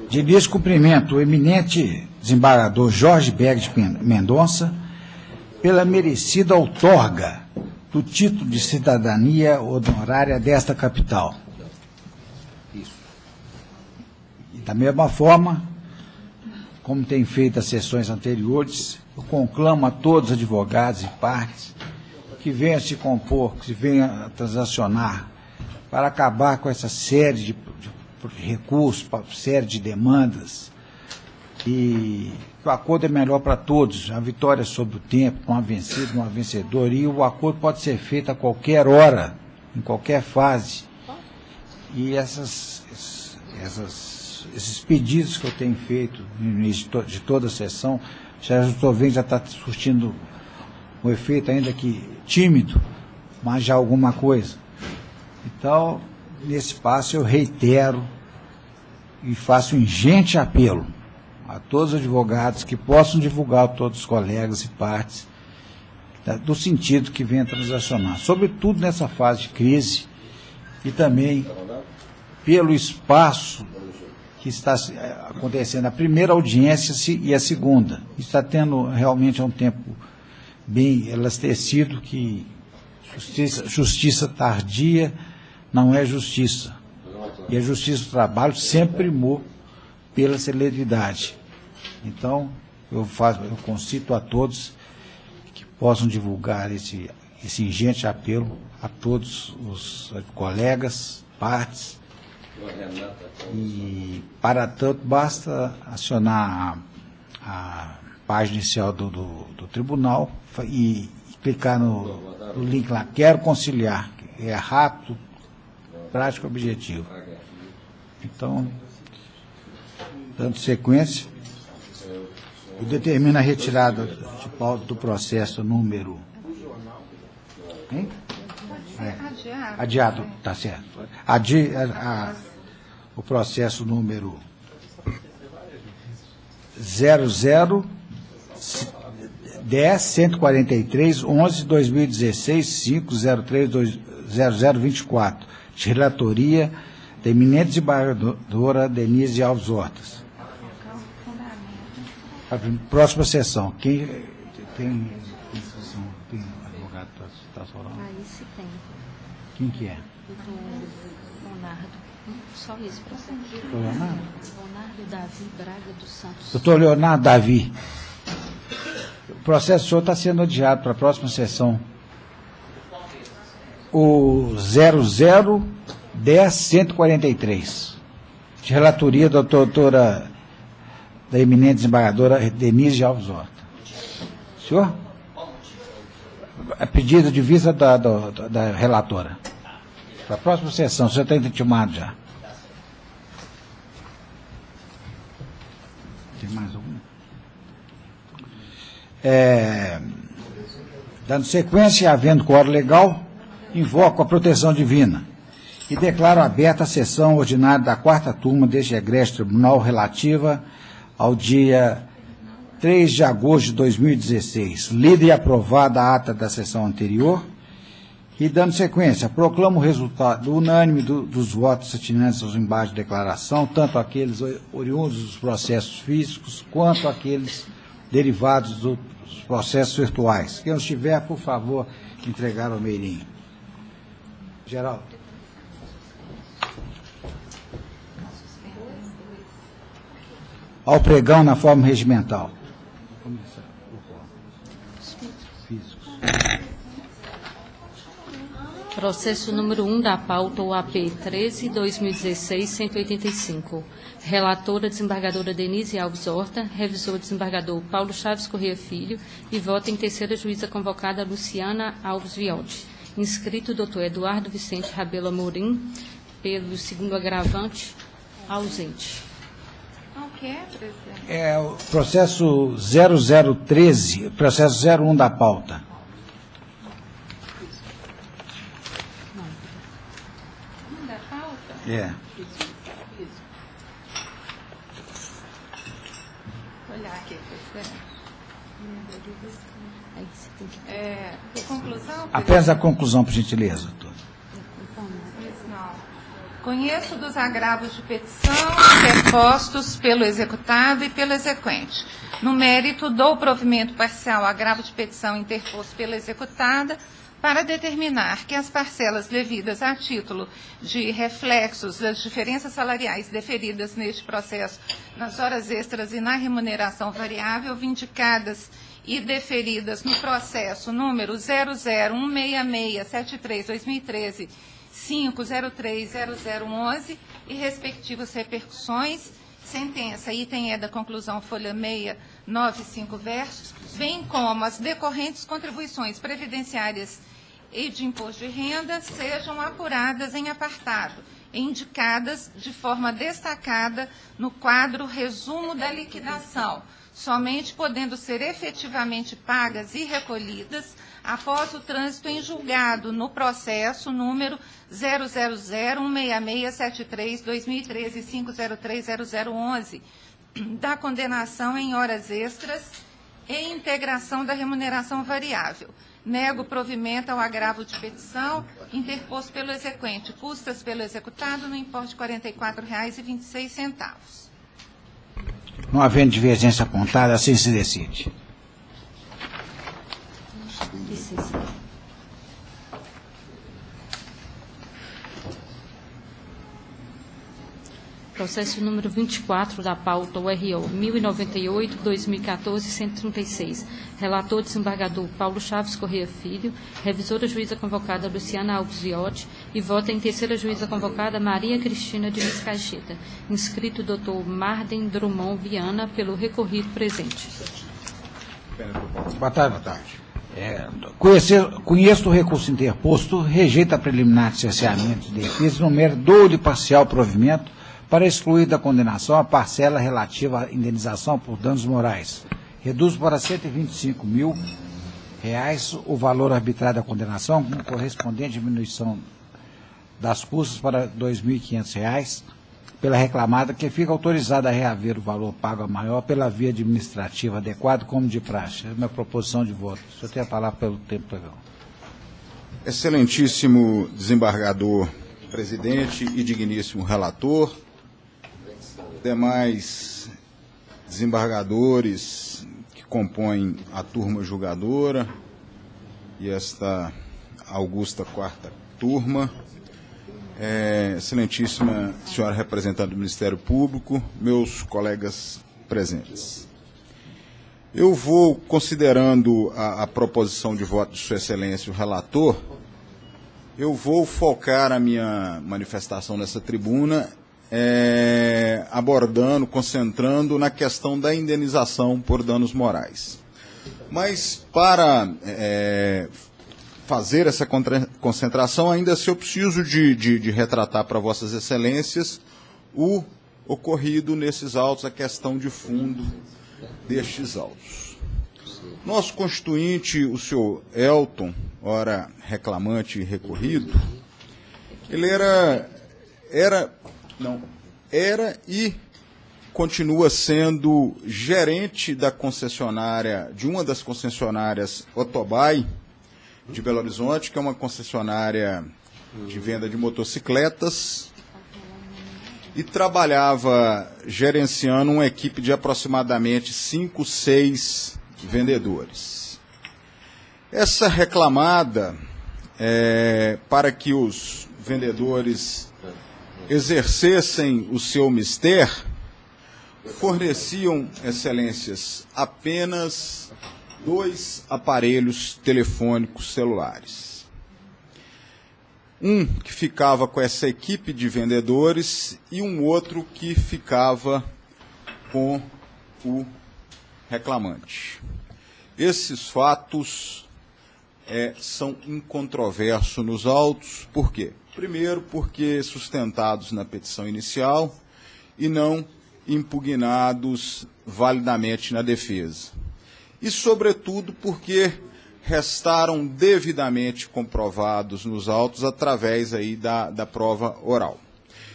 De início, cumprimento o eminente desembargador Jorge Berg de Mendonça pela merecida outorga do título de cidadania honorária desta capital. Isso. E da mesma forma, como tem feito as sessões anteriores, eu conclamo a todos os advogados e partes que venham se compor, que venham a transacionar para acabar com essa série de recursos, série de demandas, e o acordo é melhor para todos, a vitória sobre o tempo, uma vencida, uma vencedora, e o acordo pode ser feito a qualquer hora, em qualquer fase. E esses pedidos que eu tenho feito no início de toda a sessão, já estou vendo, já está surtindo um efeito ainda que tímido, mas já alguma coisa. Então, nesse passo eu reitero e faço um ingente apelo a todos os advogados que possam divulgar a todos os colegas e partes do sentido que venha transacionar, sobretudo nessa fase de crise e também pelo espaço que está acontecendo a primeira audiência e a segunda. Está tendo realmente um tempo bem elastecido, que justiça tardia não é justiça. E a justiça do trabalho sempre primou pela celeridade. Então, eu concito a todos que possam divulgar esse ingente apelo a todos os colegas, partes, e, para tanto, basta acionar a página inicial do tribunal e clicar no link lá, quero conciliar, é rápido, prático e objetivo. Então, dando sequência, eu determino a retirada de pauta do processo número... Hein? Adiado, está certo. O processo número 0010-143-11-2016-503-0024, de relatoria da eminente desembargadora Denise Alves Hortas. A próxima sessão. Quem tem advogado está falando? Aí se tem. Quem que é? Do Leonardo. Só isso para você. Leonardo? Leonardo Davi Braga dos Santos. Doutor Leonardo Davi. O processo do senhor está sendo adiado para a próxima sessão. O 0010-143, de relatoria da doutora, da eminente desembargadora Denise Alves Horta. Senhor? A pedido de vista da relatora. Para a próxima sessão, o senhor está intimado já. Tem mais algum? Dando sequência e havendo quórum legal, invoco a proteção divina e declaro aberta a sessão ordinária da 4ª turma deste egresso tribunal relativa ao dia 3 de agosto de 2016. Lida e aprovada a ata da sessão anterior e, dando sequência, proclamo o resultado unânime dos votos atinentes aos embaixos de declaração, tanto aqueles oriundos dos processos físicos quanto aqueles derivados dos processos virtuais. Quem os tiver, por favor, entregar ao Meirinho. Geraldo. Ao pregão na forma regimental. Processo número 1 da pauta, OAP 13-2016-185. Relatora, desembargadora Denise Alves Horta. Revisor, desembargador Paulo Chaves Corrêa Filho. E vota em terceira juíza convocada Luciana Alves Viotti. Inscrito, doutor Eduardo Vicente Rabelo Amorim. Pelo segundo agravante, ausente. O que é, presidente? É o processo 0013, processo 01 da pauta. Não dá pauta? É. Vou olhar aqui, presidente. Aí você tem que... Conclusão? Apenas a conclusão, por gentileza, doutor. Isso não. Conheço dos agravos de petição interpostos pelo executado e pelo exequente. No mérito, dou provimento parcial ao agravo de petição interposto pela executada para determinar que as parcelas devidas a título de reflexos das diferenças salariais deferidas neste processo nas horas extras e na remuneração variável vindicadas e deferidas no processo número 0016673-2013 5030011 e respectivas repercussões, sentença, item E da conclusão, folha 695 versos, bem como as decorrentes contribuições previdenciárias e de imposto de renda sejam apuradas em apartado, e indicadas de forma destacada no quadro resumo da liquidação, somente podendo ser efetivamente pagas e recolhidas após o trânsito em julgado no processo número 000-16673-2013-5030011, da condenação em horas extras e integração da remuneração variável. Nego provimento ao agravo de petição interposto pelo exequente, custas pelo executado no importe de R$ 44,26. Não havendo divergência apontada, assim se decide. Processo número 24 da pauta, URO 1098-2014-136. Relator, desembargador Paulo Chaves Corrêa Filho. Revisora, juíza convocada Luciana Alves Viotti. E vota em terceira juíza convocada Maria Cristina de Miscacheta. Inscrito Dr. Marden Drummond Viana, pelo recorrido presente. Boa tarde. Boa tarde. Conheço o recurso interposto, rejeita a preliminar de cerceamento de defesa no mérito do parcial provimento para excluir da condenação a parcela relativa à indenização por danos morais. Reduz para R$ 125 mil o valor arbitrário da condenação, com correspondente diminuição das custas para R$ 2.500 pela reclamada, que fica autorizada a reaver o valor pago a maior pela via administrativa adequada, como de praxe. É a minha proposição de voto. O senhor tem a palavra pelo tempo legal. Excelentíssimo desembargador presidente e digníssimo relator, demais desembargadores que compõem a turma julgadora e esta augusta quarta turma, excelentíssima senhora representante do Ministério Público, meus colegas presentes. Eu vou, considerando a proposição de voto de Sua Excelência, o relator, eu vou focar a minha manifestação nessa tribuna abordando, concentrando na questão da indenização por danos morais. Mas, para fazer essa concentração, ainda se eu preciso de retratar para Vossas Excelências o ocorrido nesses autos, a questão de fundo destes autos. Nosso constituinte, o senhor Elton, ora reclamante e recorrido, ele era e continua sendo gerente da concessionária, de uma das concessionárias Otobai, de Belo Horizonte, que é uma concessionária de venda de motocicletas, e trabalhava gerenciando uma equipe de aproximadamente 5, 6 vendedores. Essa reclamada, para que os vendedores exercessem o seu mister, forneciam, excelências, apenas 2 aparelhos telefônicos celulares. Um que ficava com essa equipe de vendedores e um outro que ficava com o reclamante. Esses fatos são incontroversos nos autos. Por quê? Primeiro, porque sustentados na petição inicial e não impugnados validamente na defesa. E, sobretudo, porque restaram devidamente comprovados nos autos através aí da prova oral.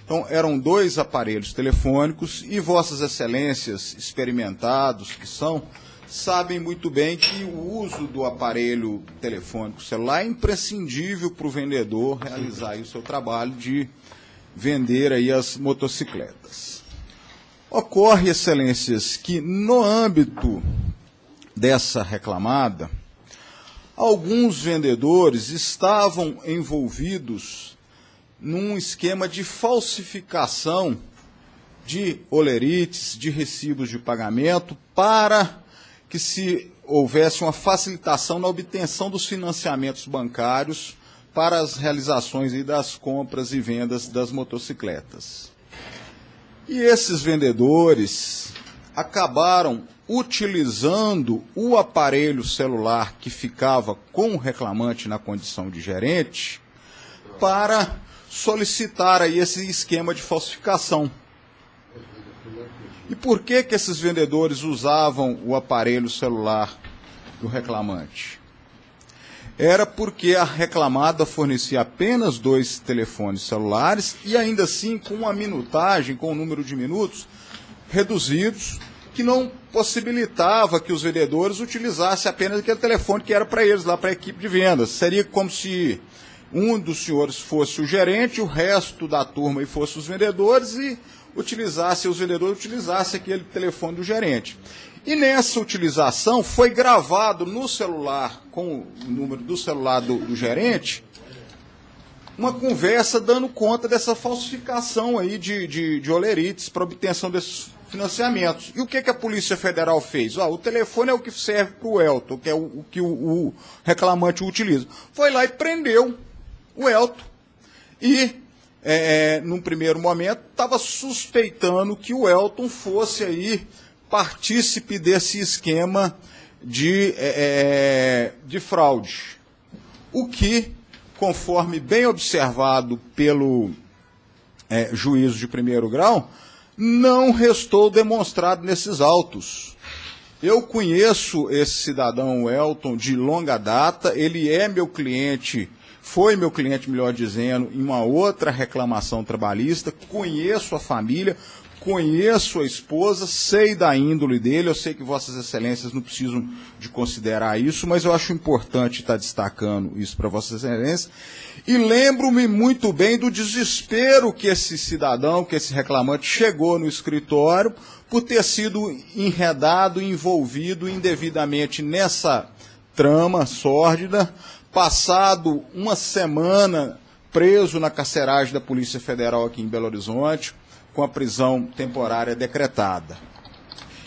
Então, eram 2 aparelhos telefônicos e Vossas Excelências, experimentados que são, sabem muito bem que o uso do aparelho telefônico celular é imprescindível para o vendedor realizar aí o seu trabalho de vender aí as motocicletas. Ocorre, excelências, que no âmbito dessa reclamada, alguns vendedores estavam envolvidos num esquema de falsificação de olerites, de recibos de pagamento, para que se houvesse uma facilitação na obtenção dos financiamentos bancários para as realizações aí das compras e vendas das motocicletas. E esses vendedores acabaram utilizando o aparelho celular que ficava com o reclamante na condição de gerente para solicitar aí esse esquema de falsificação. E por que que esses vendedores usavam o aparelho celular do reclamante? Era porque a reclamada fornecia apenas 2 telefones celulares e ainda assim com uma minutagem, com um número de minutos reduzidos, que não possibilitava que os vendedores utilizassem apenas aquele telefone que era para eles, lá para a equipe de vendas. Seria como se um dos senhores fosse o gerente, o resto da turma aí fosse os vendedores e os vendedores utilizassem aquele telefone do gerente. E nessa utilização foi gravado no celular, com o número do celular do gerente, uma conversa dando conta dessa falsificação aí de olerites para obtenção desses financiamentos. E o que a Polícia Federal fez? O telefone é o que serve para o Elton, que é o que o reclamante utiliza. Foi lá e prendeu o Elton. E, num primeiro momento, estava suspeitando que o Elton fosse aí partícipe desse esquema de fraude. O que, conforme bem observado pelo juízo de primeiro grau, não restou demonstrado nesses autos. Eu conheço esse cidadão Elton de longa data, ele é meu cliente, foi meu cliente, melhor dizendo, em uma outra reclamação trabalhista, conheço a família, conheço a esposa, sei da índole dele, eu sei que vossas excelências não precisam de considerar isso, mas eu acho importante estar destacando isso para vossas excelências. E lembro-me muito bem do desespero que esse cidadão, que esse reclamante chegou no escritório por ter sido enredado, envolvido indevidamente nessa trama sórdida, passado uma semana preso na carceragem da Polícia Federal aqui em Belo Horizonte, com a prisão temporária decretada.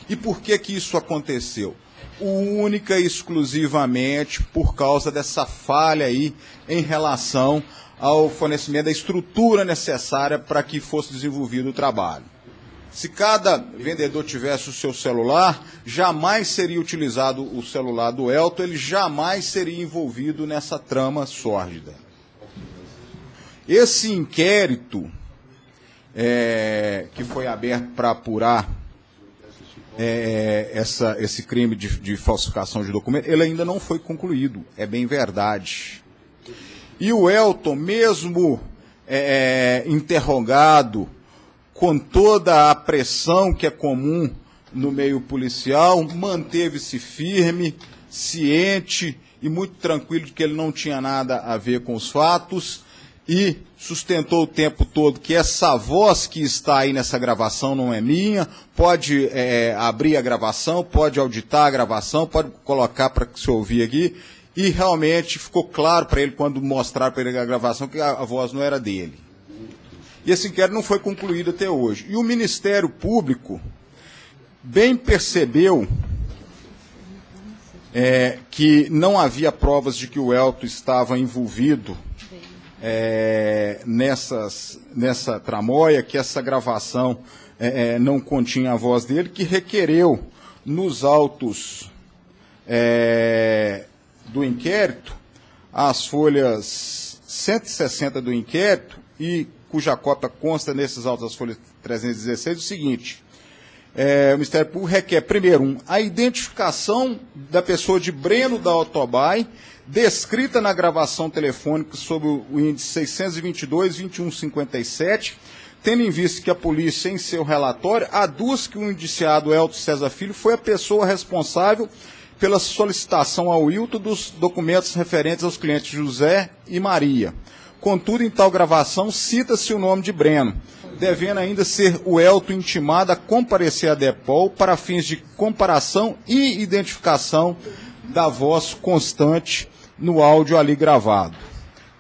E por que que isso aconteceu? Única e exclusivamente por causa dessa falha aí em relação ao fornecimento da estrutura necessária para que fosse desenvolvido o trabalho. Se cada vendedor tivesse o seu celular, jamais seria utilizado o celular do Elton, ele jamais seria envolvido nessa trama sórdida. Esse inquérito que foi aberto para apurar esse crime de falsificação de documento, ele ainda não foi concluído, é bem verdade. E o Elton, mesmo interrogado, com toda a pressão que é comum no meio policial, manteve-se firme, ciente e muito tranquilo de que ele não tinha nada a ver com os fatos e sustentou o tempo todo que essa voz que está aí nessa gravação não é minha, pode abrir a gravação, pode auditar a gravação, pode colocar para se ouvir aqui, e realmente ficou claro para ele, quando mostraram para ele a gravação, que a voz não era dele. E esse inquérito não foi concluído até hoje. E o Ministério Público bem percebeu que não havia provas de que o Elton estava envolvido nessa tramóia, que essa gravação não continha a voz dele, que requereu nos autos do inquérito, as folhas 160 do inquérito, e cuja cópia consta nesses autos das folhas 316, o seguinte: o Ministério Público requer, primeiro, a identificação da pessoa de Breno da Autobay, descrita na gravação telefônica sob o índice 622-2157, tendo em vista que a polícia, em seu relatório, aduz que o indiciado Elton César Filho foi a pessoa responsável pela solicitação ao Hilton dos documentos referentes aos clientes José e Maria. Contudo, em tal gravação, cita-se o nome de Breno, devendo ainda ser o Elton intimado a comparecer à DEPOL para fins de comparação e identificação da voz constante no áudio ali gravado.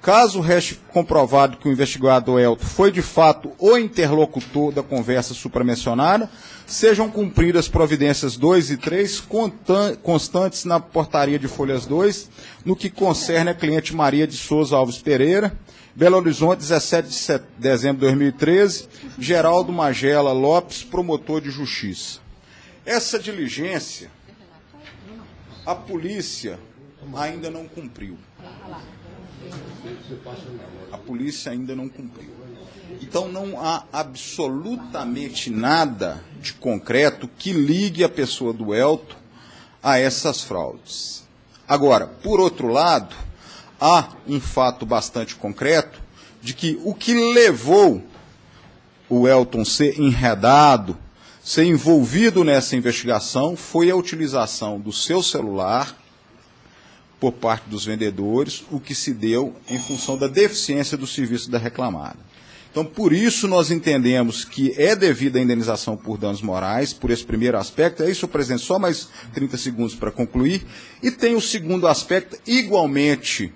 Caso reste comprovado que o investigado Elton foi de fato o interlocutor da conversa supramencionada, sejam cumpridas providências 2 e 3 constantes na portaria de folhas 2, no que concerne a cliente Maria de Souza Alves Pereira, Belo Horizonte, 17 de dezembro de 2013, Geraldo Magela Lopes, promotor de justiça. Essa diligência, a polícia ainda não cumpriu. A polícia ainda não cumpriu. Então não há absolutamente nada de concreto que ligue a pessoa do Elton a essas fraudes. Agora, por outro lado, há um fato bastante concreto de que o que levou o Elton ser enredado, ser envolvido nessa investigação, foi a utilização do seu celular por parte dos vendedores, o que se deu em função da deficiência do serviço da reclamada. Então, por isso, nós entendemos que é devida a indenização por danos morais, por esse primeiro aspecto. É isso, presidente, só mais 30 segundos para concluir. E tem o segundo aspecto, igualmente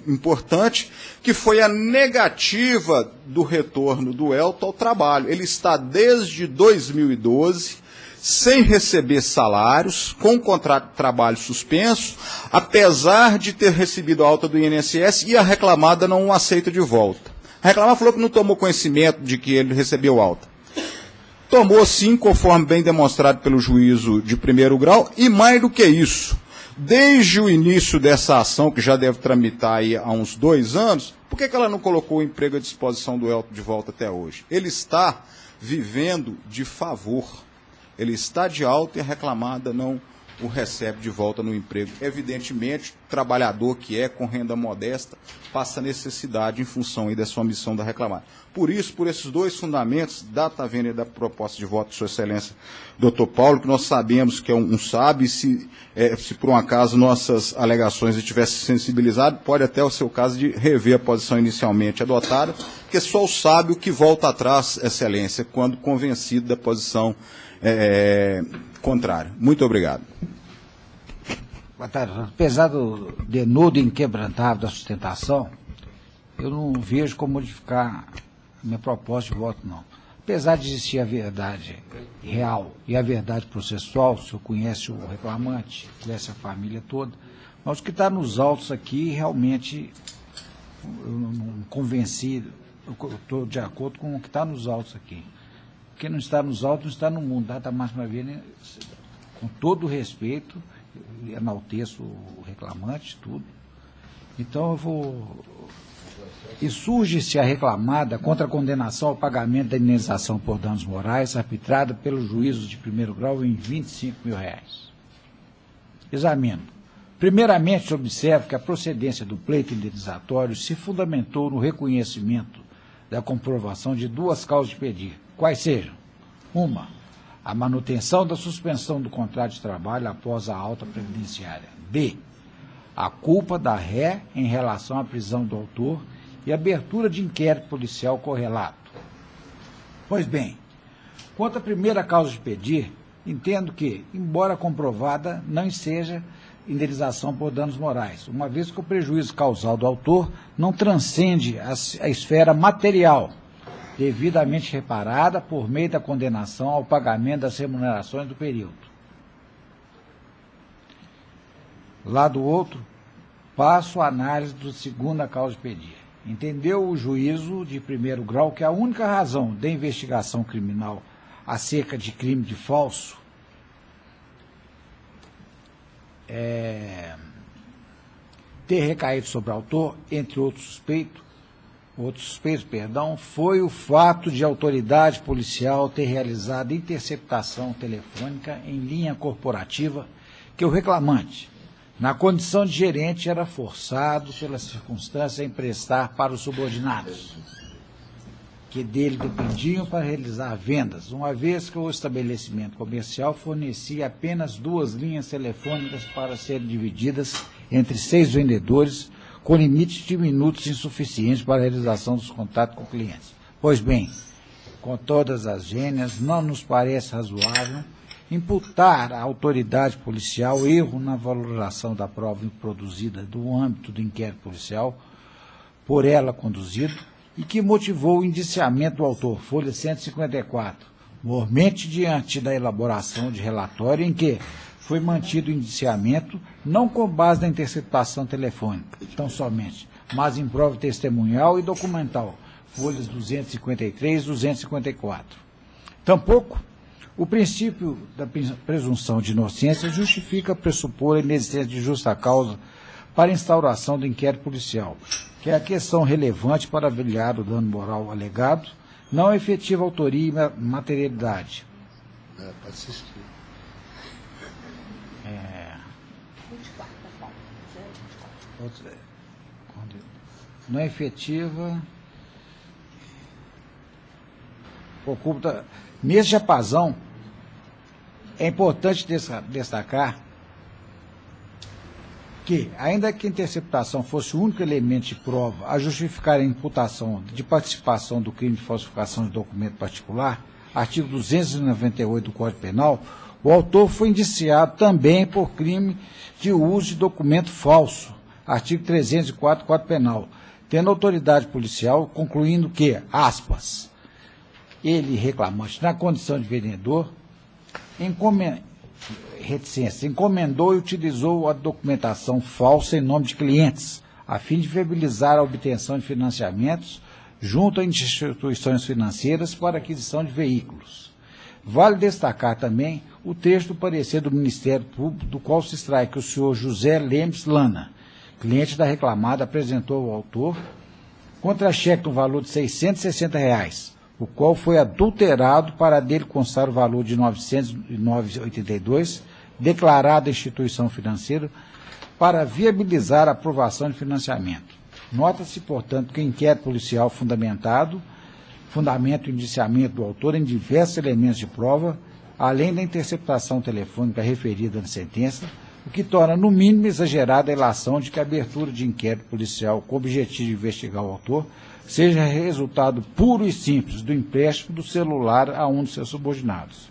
importante, que foi a negativa do retorno do Elton ao trabalho. Ele está desde 2012 sem receber salários, com o contrato de trabalho suspenso, apesar de ter recebido a alta do INSS e a reclamada não o aceita de volta. A reclamada falou que não tomou conhecimento de que ele recebeu alta. Tomou sim, conforme bem demonstrado pelo juízo de primeiro grau, e mais do que isso, desde o início dessa ação, que já deve tramitar aí há uns 2 anos, por que ela não colocou o emprego à disposição do Elton de volta até hoje? Ele está vivendo de favor. Ele está de alta e a reclamada não o recebe de volta no emprego. Evidentemente, o trabalhador que é com renda modesta passa necessidade em função aí da sua missão da reclamada. Por isso, por esses 2 fundamentos, data vênia da proposta de voto de Sua Excelência, doutor Paulo, que nós sabemos que é um sábio, e se por um acaso nossas alegações estivessem sensibilizado, pode até o seu caso de rever a posição inicialmente adotada, porque só o sábio que volta atrás, Excelência, quando convencido da posição contrária. Muito obrigado. Boa tarde. Apesar do denodo inquebrantável da sustentação, eu não vejo como modificar a minha proposta de voto, não. Apesar de existir a verdade real e a verdade processual, o senhor conhece o reclamante, conhece a família toda, mas o que está nos autos aqui, realmente, eu não convenci, eu estou de acordo com o que está nos autos aqui. O que não está nos autos não está no mundo. Data máxima vênia, com todo o respeito, enalteço o reclamante, tudo. Então eu vou... E surge-se a reclamada contra a condenação ao pagamento da indenização por danos morais arbitrada pelo juízo de primeiro grau em R$25 mil. Examino. Primeiramente, observo que a procedência do pleito indenizatório se fundamentou no reconhecimento da comprovação de 2 causas de pedir, quais sejam: 1, a manutenção da suspensão do contrato de trabalho após a alta previdenciária; b, a culpa da ré em relação à prisão do autor e abertura de inquérito policial correlato. Pois bem, quanto à primeira causa de pedir, entendo que, embora comprovada, não seja indenização por danos morais, uma vez que o prejuízo causal do autor não transcende a esfera material, devidamente reparada por meio da condenação ao pagamento das remunerações do período. Lá do outro, passo a análise da segunda causa de pedir. Entendeu o juízo de primeiro grau que a única razão da investigação criminal acerca de crime de falso ter recaído sobre o autor, entre outros suspeitos, foi o fato de a autoridade policial ter realizado interceptação telefônica em linha corporativa que o reclamante, na condição de gerente, era forçado pela circunstância a emprestar para os subordinados, que dele dependiam para realizar vendas, uma vez que o estabelecimento comercial fornecia apenas 2 linhas telefônicas para serem divididas entre 6 vendedores, com limite de minutos insuficientes para a realização dos contatos com clientes. Pois bem, com todas as vênias, não nos parece razoável imputar à autoridade policial erro na valoração da prova produzida do âmbito do inquérito policial, por ela conduzido, e que motivou o indiciamento do autor, folha 154, mormente diante da elaboração de relatório em que foi mantido o indiciamento, não com base na interceptação telefônica, tão somente, mas em prova testemunhal e documental, folhas 253 e 254. Tampouco, o princípio da presunção de inocência justifica pressupor a inexistência de justa causa para a instauração do inquérito policial, que é a questão relevante para avaliar o dano moral alegado, não a efetiva autoria e materialidade. Pode assistir. Não é efetiva. Oculta. Nesse japazão, é importante destacar que, ainda que a interceptação fosse o único elemento de prova a justificar a imputação de participação do crime de falsificação de documento particular, artigo 298 do Código Penal, o autor foi indiciado também por crime de uso de documento falso, artigo 304 do Código Penal, tendo a autoridade policial concluindo que, aspas, ele, reclamante, na condição de vendedor, encomendou e utilizou a documentação falsa em nome de clientes, a fim de viabilizar a obtenção de financiamentos junto a instituições financeiras para aquisição de veículos. Vale destacar também o texto do parecer do Ministério Público, do qual se extrai que o senhor José Lemes Lana, cliente da reclamada, apresentou ao autor contra-cheque no valor de R$ 660, o qual foi adulterado para dele constar o valor de R$ 909,82, declarado à instituição financeira, para viabilizar a aprovação de financiamento. Nota-se, portanto, que o inquérito policial fundamenta o indiciamento do autor em diversos elementos de prova, além da interceptação telefônica referida na sentença, o que torna, no mínimo, exagerada a ilação de que a abertura de inquérito policial com o objetivo de investigar o autor seja resultado puro e simples do empréstimo do celular a um de seus subordinados.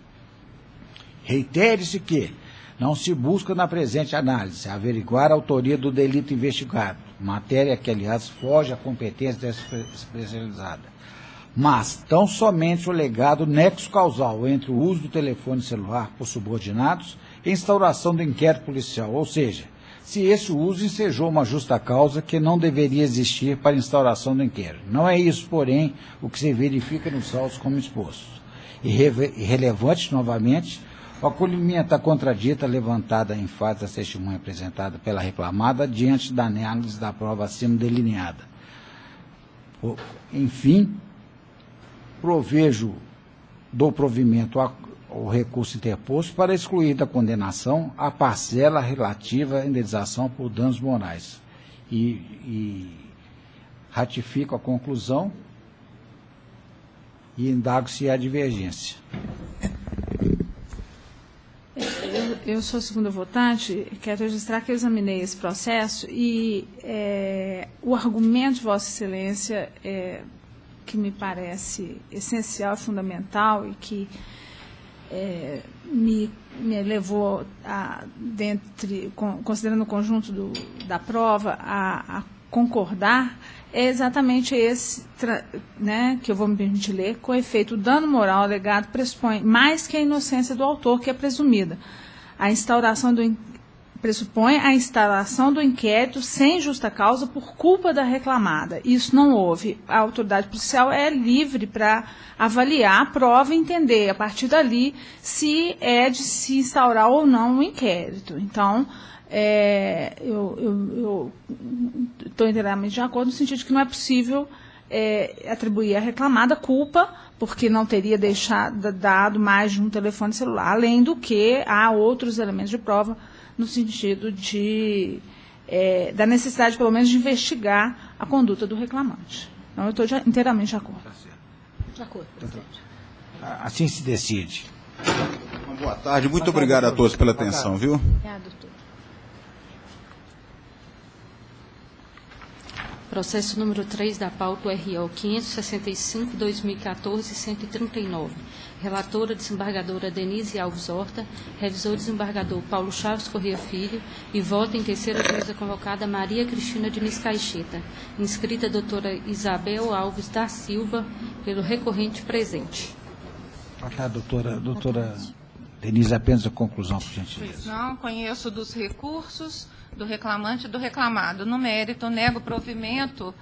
Reitere-se que não se busca na presente análise averiguar a autoria do delito investigado, matéria que, aliás, foge à competência dessa especializada, mas tão somente o legado nexo causal entre o uso do telefone celular por subordinados e a instauração do inquérito policial, ou seja, se esse uso ensejou uma justa causa que não deveria existir para a instauração do inquérito. Não é isso, porém, o que se verifica nos autos como expostos. Irrelevante, novamente, o acolhimento à contradita levantada em face da testemunha apresentada pela reclamada diante da análise da prova acima delineada. Enfim, dou provimento ao recurso interposto para excluir da condenação a parcela relativa à indenização por danos morais. E ratifico a conclusão e indago se há divergência. Eu sou a segunda votante, quero registrar que eu examinei esse processo e o argumento de Vossa Excelência, que me parece essencial e fundamental e que me levou, considerando o conjunto da prova, a concordar, é exatamente esse, que eu vou me permitir ler, com efeito, o dano moral alegado pressupõe mais que a inocência do autor, que é presumida. Pressupõe a instauração do inquérito sem justa causa por culpa da reclamada. Isso não houve. A autoridade policial é livre para avaliar a prova e entender, a partir dali, se é de se instaurar ou não um inquérito. Então, eu estou inteiramente de acordo no sentido de que não é possível atribuir à reclamada culpa, porque não teria dado mais de um telefone celular, além do que há outros elementos de prova no sentido da necessidade, pelo menos, de investigar a conduta do reclamante. Então, eu estou inteiramente de acordo. De acordo, presidente. Assim se decide. Uma boa tarde. Muito obrigado a todos pela atenção, viu? Obrigado, doutor. Processo número 3 da pauta RO 565/2014-139. Relatora, desembargadora Denise Alves Horta. Revisor, desembargador Paulo Chaves Corrêa Filho. E voto em terceira juíza convocada Maria Cristina Diniz Caixeta. Inscrita doutora Isabel Alves da Silva, pelo recorrente presente. Boa tarde, doutora Denise, apenas a conclusão, por Pois gentileza. não, conheço dos recursos do reclamante e do reclamado. No mérito, nego provimento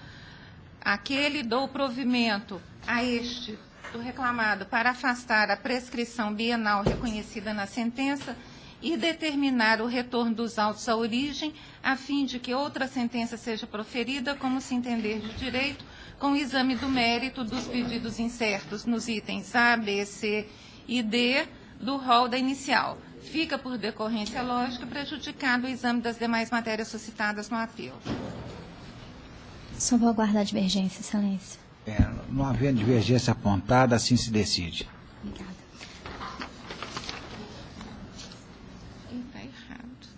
àquele dou provimento a este do reclamado para afastar a prescrição bienal reconhecida na sentença e determinar o retorno dos autos à origem, a fim de que outra sentença seja proferida, como se entender de direito, com o exame do mérito dos pedidos incertos nos itens A, B, C e D do rol da inicial. Fica, por decorrência lógica, prejudicado o exame das demais matérias suscitadas no apelo. Só vou aguardar a divergência, excelência. Não havendo divergência apontada, assim se decide. Obrigada. Está errado.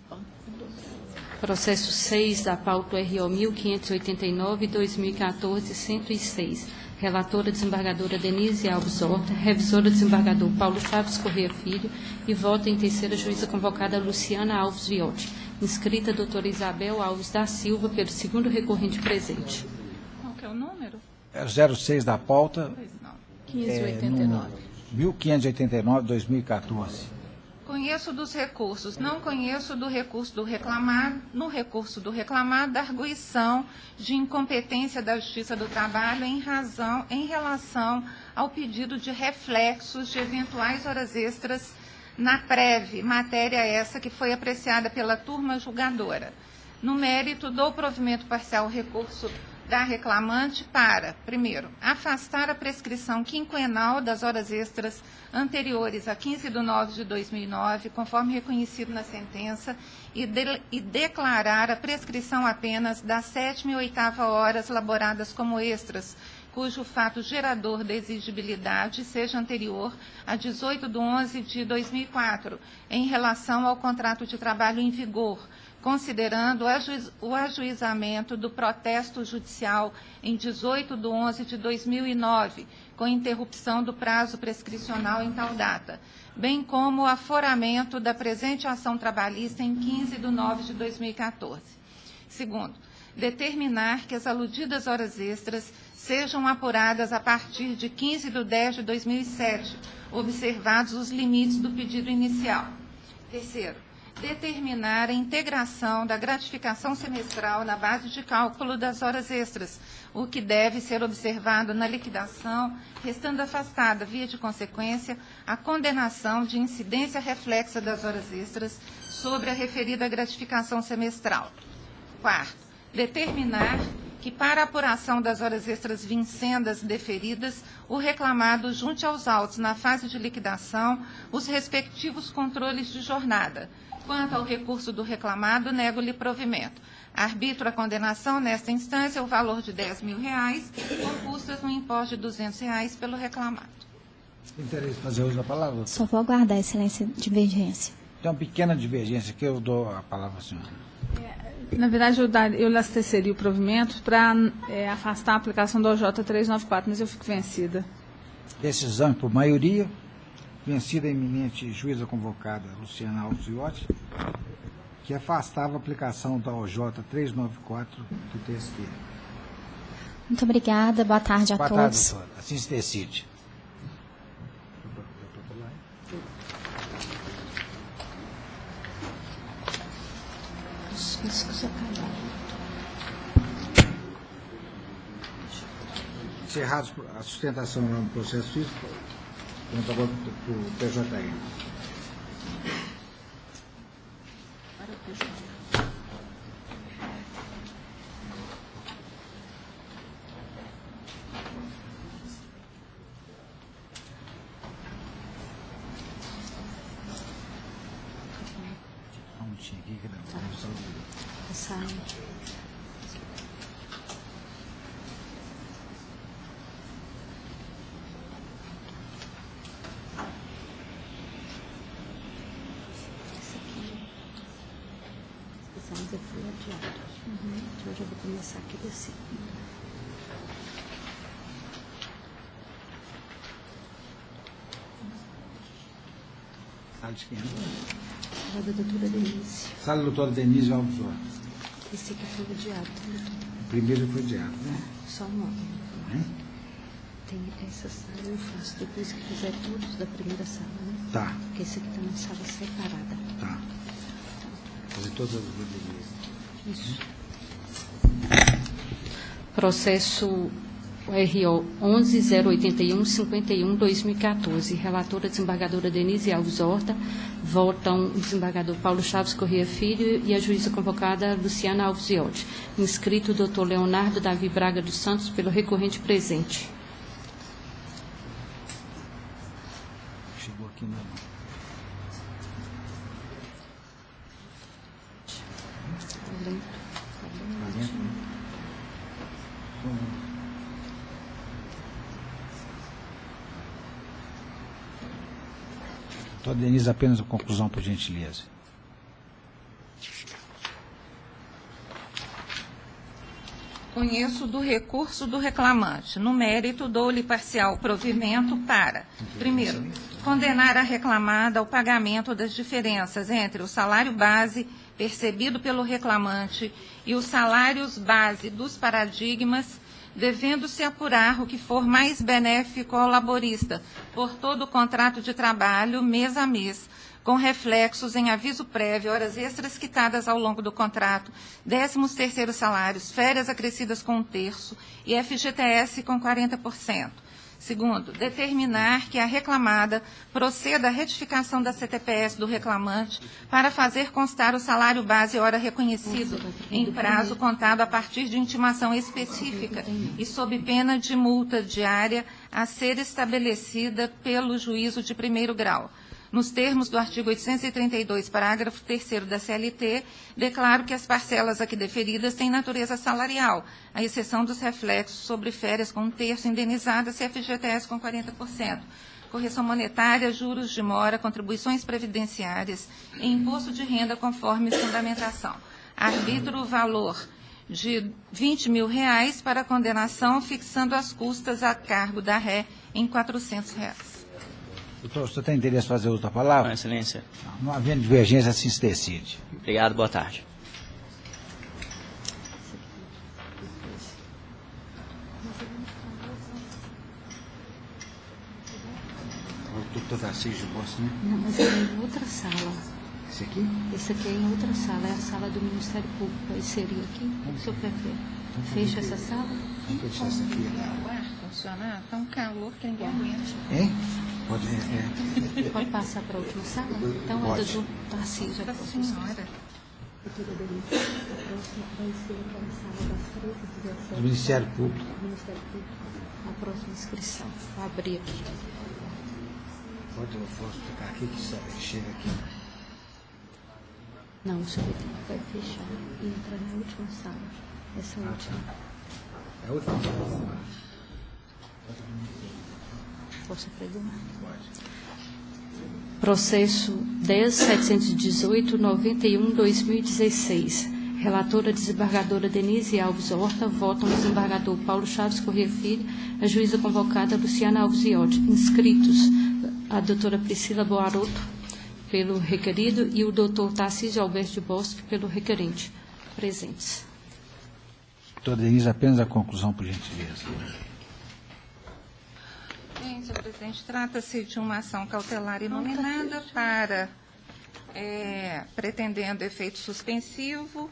Processo 6 da pauta RO 1589/2014-106. Relatora, desembargadora Denise Alves Horta. Revisora, desembargador Paulo Chaves Corrêa Filho. E voto em terceira juíza convocada Luciana Alves Viotti. Inscrita doutora Isabel Alves da Silva, pelo segundo recorrente presente. Qual que é o número? É o 06 da pauta, Pois não. 1589/2014. Conheço dos recursos, não conheço do recurso do reclamado, no recurso do reclamado, da arguição de incompetência da Justiça do Trabalho em relação ao pedido de reflexos de eventuais horas extras na prévia, matéria essa que foi apreciada pela turma julgadora. No mérito, dou provimento parcial ao recurso da reclamante para, primeiro, afastar a prescrição quinquenal das horas extras anteriores a 15/9/2009, conforme reconhecido na sentença, e declarar a prescrição apenas das 7ª e 8ª horas laboradas como extras, cujo fato gerador da exigibilidade seja anterior a 18/11/2004, em relação ao contrato de trabalho em vigor, considerando o ajuizamento do protesto judicial em 18/11/2009, com interrupção do prazo prescricional em tal data, bem como o aforamento da presente ação trabalhista em 15/9/2014. Segundo, determinar que as aludidas horas extras sejam apuradas a partir de 15/10/2007, observados os limites do pedido inicial. Terceiro, determinar a integração da gratificação semestral na base de cálculo das horas extras, o que deve ser observado na liquidação, restando afastada, via de consequência, a condenação de incidência reflexa das horas extras sobre a referida gratificação semestral. Quarto, determinar que, para a apuração das horas extras vincendas deferidas, o reclamado junte aos autos, na fase de liquidação, os respectivos controles de jornada. Quanto ao recurso do reclamado, nego-lhe provimento. Arbitro a condenação, nesta instância, o valor de R$10.000, com custas no importe de R$200 pelo reclamado. Tem interesse em fazer uso da palavra? Só vou aguardar, excelência, divergência. Tem uma pequena divergência que eu dou a palavra à senhora. Na verdade, eu lhe absteceria o provimento para afastar a aplicação do OJ 394, mas eu fico vencida. Decisão por maioria. Vencida a eminente juíza convocada Luciana Alves Viotti, que afastava a aplicação da OJ 394 do TST. Muito obrigada, boa tarde a Boa todos. tarde, doutora. Assim se decide. Encerrados a sustentação no processo físico, vamos agora para o PJN. Só um minutinho aqui que não. Precisamos foi adiado. Então, eu já vou começar aqui assim. Sala de quem? Sala da doutora Denise. Sala da doutora Denise Alves Horta. Esse aqui foi o diário, tá, doutora? O primeiro foi diário, né? Só um nome. Tem essa sala, eu faço depois que fizer todos da primeira sala, né? Tá, Porque esse aqui tá na sala separada. tá. Fazer todas as Denise. Isso. Processo RO 11.081.51/2014. Relatora desembargadora Denise Alves Horta. Votam o desembargador Paulo Chaves Corrêa Filho e a juíza convocada Luciana Alves Viotti. Inscrito o doutor Leonardo Davi Braga dos Santos pelo recorrente presente. Chegou aqui na mão. Doutora Denise, apenas a conclusão, por gentileza. Conheço do recurso do reclamante. No mérito, dou-lhe parcial provimento para, primeiro, condenar a reclamada ao pagamento das diferenças entre o salário base percebido pelo reclamante e os salários base dos paradigmas, devendo-se apurar o que for mais benéfico ao laborista por todo o contrato de trabalho, mês a mês, com reflexos em aviso prévio, horas extras quitadas ao longo do contrato, 13º salários, férias acrescidas com 1/3 e FGTS com 40%. Segundo, determinar que a reclamada proceda à retificação da CTPS do reclamante para fazer constar o salário base hora reconhecido em prazo contado a partir de intimação específica e sob pena de multa diária a ser estabelecida pelo juízo de primeiro grau. Nos termos do artigo 832, parágrafo 3º da CLT, declaro que as parcelas aqui deferidas têm natureza salarial, à exceção dos reflexos sobre férias com 1/3 indenizadas e FGTS com 40%, correção monetária, juros de mora, contribuições previdenciárias e imposto de renda conforme fundamentação. Arbitro o valor de R$20 mil para a condenação, fixando as custas a cargo da ré em R$400. Doutor, o senhor tem interesse em fazer uso da palavra? Com excelência. Não havendo divergência, assim se decide. Obrigado, boa tarde. O doutor Tarcísio Bossa, né? Não, mas é em outra sala. Esse aqui? Esse aqui é em outra sala, é a sala do Ministério Público. Aí seria aqui? O que o senhor prefere? Fecha essa sala? Vamos fechar essa aqui. O ar funcionar, está um calor que ninguém aguenta. Hein? Pode, Pode passar para a última sala? Então, Pode. é do Tarcísio. Nossa Senhora. Doutora Denise, a próxima vai ser aquela sala das 13h17. Do Ministério Público. Do Ministério Público. A próxima inscrição. Vou abrir aqui. Pode, eu posso ficar aqui, que chega aqui. Não, o senhor vai fechar e entrar na última sala. Essa última. É a última. Posso apregonar? Processo 10.718.91/2016. Relatora desembargadora Denise Alves Horta. Votam o desembargador Paulo Chaves Corrêa Filho, a juíza convocada Luciana Alves Viotti. Inscritos a doutora Priscila Boaroto pelo requerido e o doutor Tarcísio Alberto de Bosque pelo requerente. Presentes. Doutora Denise, apenas a conclusão, por gentileza. Bem, senhor presidente, trata-se de uma ação cautelar inominada para, pretendendo efeito suspensivo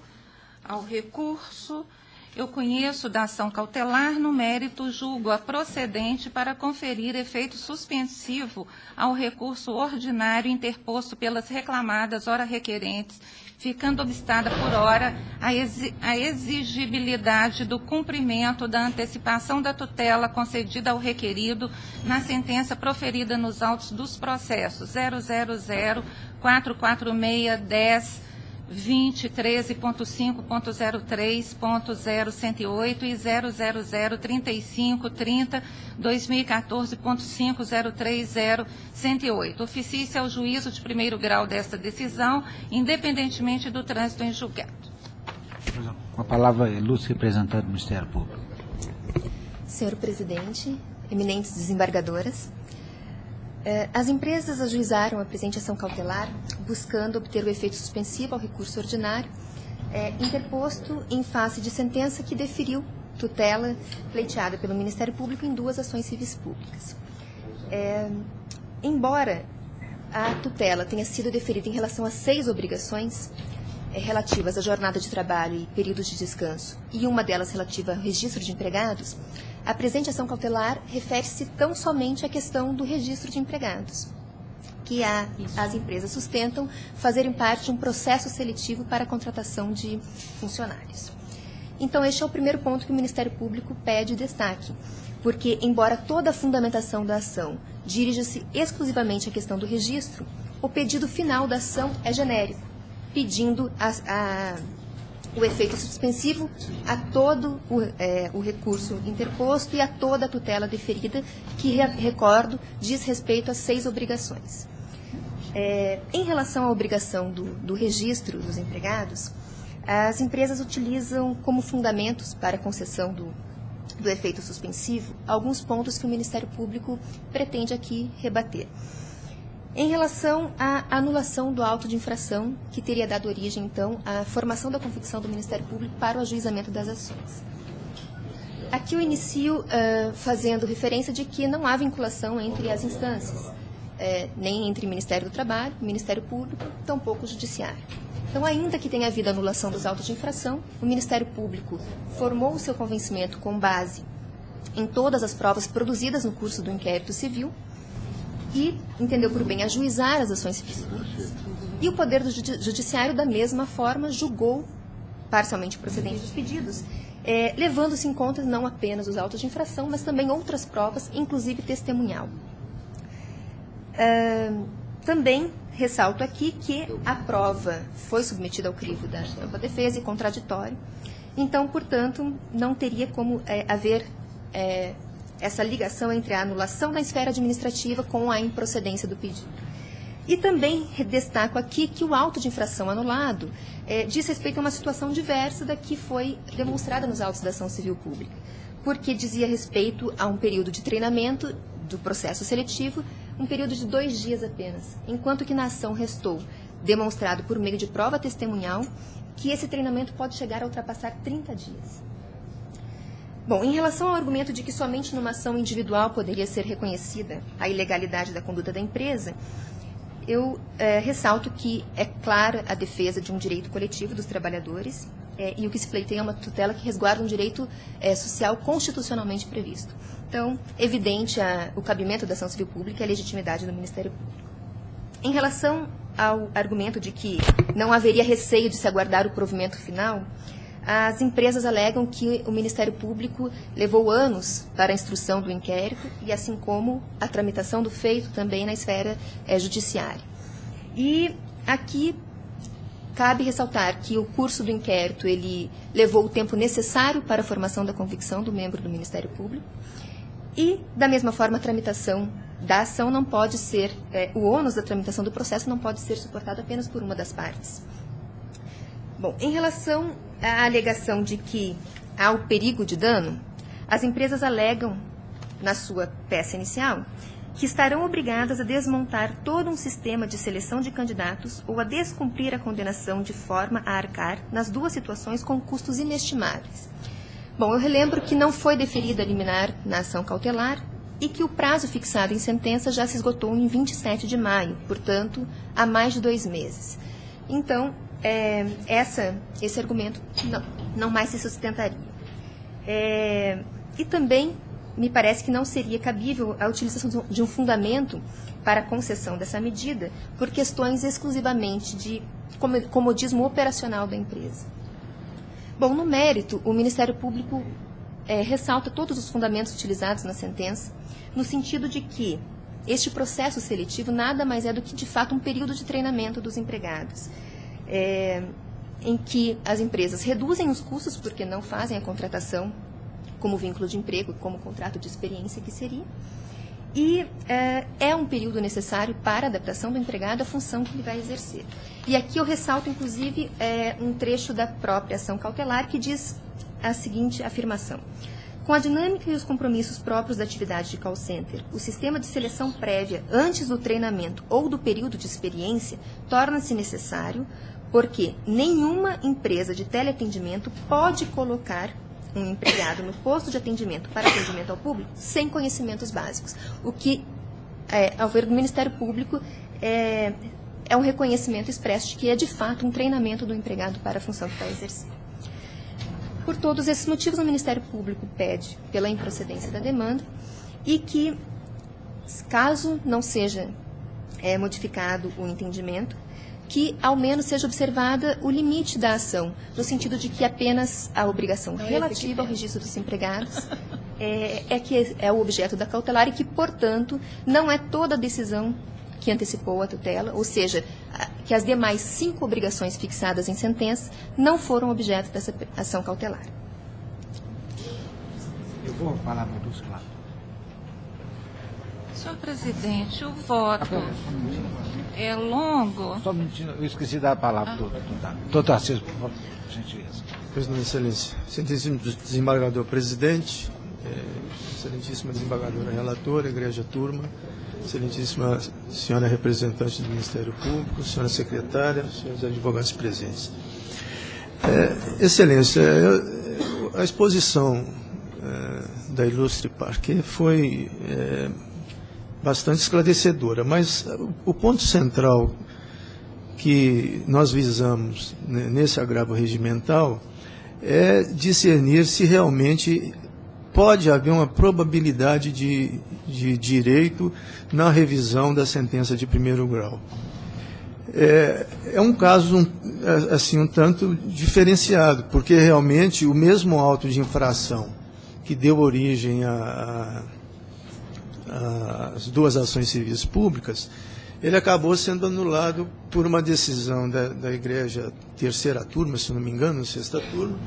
ao recurso. Eu conheço da ação cautelar, no mérito julgo a procedente para conferir efeito suspensivo ao recurso ordinário interposto pelas reclamadas ora requerentes, ficando obstada por hora a exigibilidade do cumprimento da antecipação da tutela concedida ao requerido na sentença proferida nos autos dos processos 000-446-10 2013.5.03.0108 e 0003530.2014.5030.108. Oficie-se ao juízo de primeiro grau desta decisão, independentemente do trânsito em julgado. Com a palavra, ilustre representante do Ministério Público. Senhor presidente, eminentes desembargadoras, as empresas ajuizaram a presente ação cautelar buscando obter o efeito suspensivo ao recurso ordinário interposto em face de sentença que deferiu tutela pleiteada pelo Ministério Público em 2 ações civis públicas. Embora a tutela tenha sido deferida em relação a 6 obrigações relativas à jornada de trabalho e períodos de descanso, e uma delas relativa ao registro de empregados, a presente ação cautelar refere-se tão somente à questão do registro de empregados, que as empresas sustentam fazerem parte de um processo seletivo para a contratação de funcionários. Então, este é o primeiro ponto que o Ministério Público pede destaque, porque, embora toda a fundamentação da ação dirija-se exclusivamente à questão do registro, o pedido final da ação é genérico, pedindo o efeito suspensivo a todo o recurso interposto e a toda a tutela deferida, que, recordo, diz respeito a 6 obrigações. Em relação à obrigação do registro dos empregados, as empresas utilizam como fundamentos para a concessão do efeito suspensivo alguns pontos que o Ministério Público pretende aqui rebater. Em relação à anulação do auto de infração, que teria dado origem, então, à formação da convicção do Ministério Público para o ajuizamento das ações. Aqui eu inicio fazendo referência de que não há vinculação entre as instâncias, nem entre o Ministério do Trabalho, o Ministério Público, tampouco o Judiciário. Então, ainda que tenha havido anulação dos autos de infração, o Ministério Público formou o seu convencimento com base em todas as provas produzidas no curso do inquérito civil e entendeu por bem ajuizar as ações civis públicas. E o Poder do Judiciário, da mesma forma, julgou parcialmente procedentes os pedidos, levando-se em conta não apenas os autos de infração, mas também outras provas, inclusive testemunhal. Também ressalto aqui que a prova foi submetida ao crivo da ampla defesa e contraditório, então, portanto, não teria como haver essa ligação entre a anulação da esfera administrativa com a improcedência do pedido. E também destaco aqui que o auto de infração anulado diz respeito a uma situação diversa da que foi demonstrada nos autos da ação civil pública, porque dizia respeito a um período de treinamento do processo seletivo, um período de 2 dias apenas, enquanto que na ação restou demonstrado por meio de prova testemunhal que esse treinamento pode chegar a ultrapassar 30 dias. Bom, em relação ao argumento de que somente numa ação individual poderia ser reconhecida a ilegalidade da conduta da empresa, eu ressalto que é clara a defesa de um direito coletivo dos trabalhadores e o que se pleiteia é uma tutela que resguarda um direito social constitucionalmente previsto. Então, evidente o cabimento da ação civil pública e a legitimidade do Ministério Público. Em relação ao argumento de que não haveria receio de se aguardar o provimento final, as empresas alegam que o Ministério Público levou anos para a instrução do inquérito e assim como a tramitação do feito também na esfera judiciária. E aqui cabe ressaltar que o curso do inquérito ele levou o tempo necessário para a formação da convicção do membro do Ministério Público e, da mesma forma, a tramitação da ação não pode ser, o ônus da tramitação do processo não pode ser suportado apenas por uma das partes. Bom, em relação à alegação de que há o perigo de dano, as empresas alegam, na sua peça inicial, que estarão obrigadas a desmontar todo um sistema de seleção de candidatos ou a descumprir a condenação de forma a arcar, nas 2 situações, com custos inestimáveis. Bom, eu relembro que não foi deferida a liminar na ação cautelar e que o prazo fixado em sentença já se esgotou em 27 de maio, portanto, há mais de 2 meses. Então, esse argumento não mais se sustentaria. E também me parece que não seria cabível a utilização de um fundamento para a concessão dessa medida por questões exclusivamente de comodismo operacional da empresa. Bom, no mérito, o Ministério Público ressalta todos os fundamentos utilizados na sentença, no sentido de que este processo seletivo nada mais é do que, de fato, um período de treinamento dos empregados, em que as empresas reduzem os custos porque não fazem a contratação como vínculo de emprego, como contrato de experiência que seria, E é um período necessário para a adaptação do empregado à função que ele vai exercer. E aqui eu ressalto, inclusive, um trecho da própria ação cautelar que diz a seguinte afirmação. Com a dinâmica e os compromissos próprios da atividade de call center, o sistema de seleção prévia antes do treinamento ou do período de experiência torna-se necessário porque nenhuma empresa de teleatendimento pode colocar um empregado no posto de atendimento para atendimento ao público sem conhecimentos básicos. O que, ao ver do Ministério Público, é um reconhecimento expresso de que é de fato um treinamento do empregado para a função que vai exercer. Por todos esses motivos, o Ministério Público pede pela improcedência da demanda e que, caso não seja modificado o entendimento, que ao menos seja observada o limite da ação, no sentido de que apenas a obrigação relativa ao registro dos empregados que é o objeto da cautelar e que, portanto, não é toda a decisão que antecipou a tutela, ou seja, que as demais 5 obrigações fixadas em sentença não foram objeto dessa ação cautelar. Eu vou falar para o claro. Senhor presidente, o voto é longo. Só um minutinho, eu esqueci da palavra do doutor Tarcísio, por favor, por gentileza. Pois não, Excelência. Excelentíssimo desembargador presidente, excelentíssima desembargadora relatora, igreja turma, excelentíssima senhora representante do Ministério Público, senhora secretária, senhores advogados presentes. Excelência, a exposição da ilustre Parquet foi bastante esclarecedora, mas o ponto central que nós visamos nesse agravo regimental é discernir se realmente pode haver uma probabilidade de direito na revisão da sentença de primeiro grau. É um caso assim, um tanto diferenciado, porque realmente o mesmo auto de infração que deu origem às 2 ações civis públicas, ele acabou sendo anulado por uma decisão da Igreja Terceira Turma, se não me engano, Sexta Turma,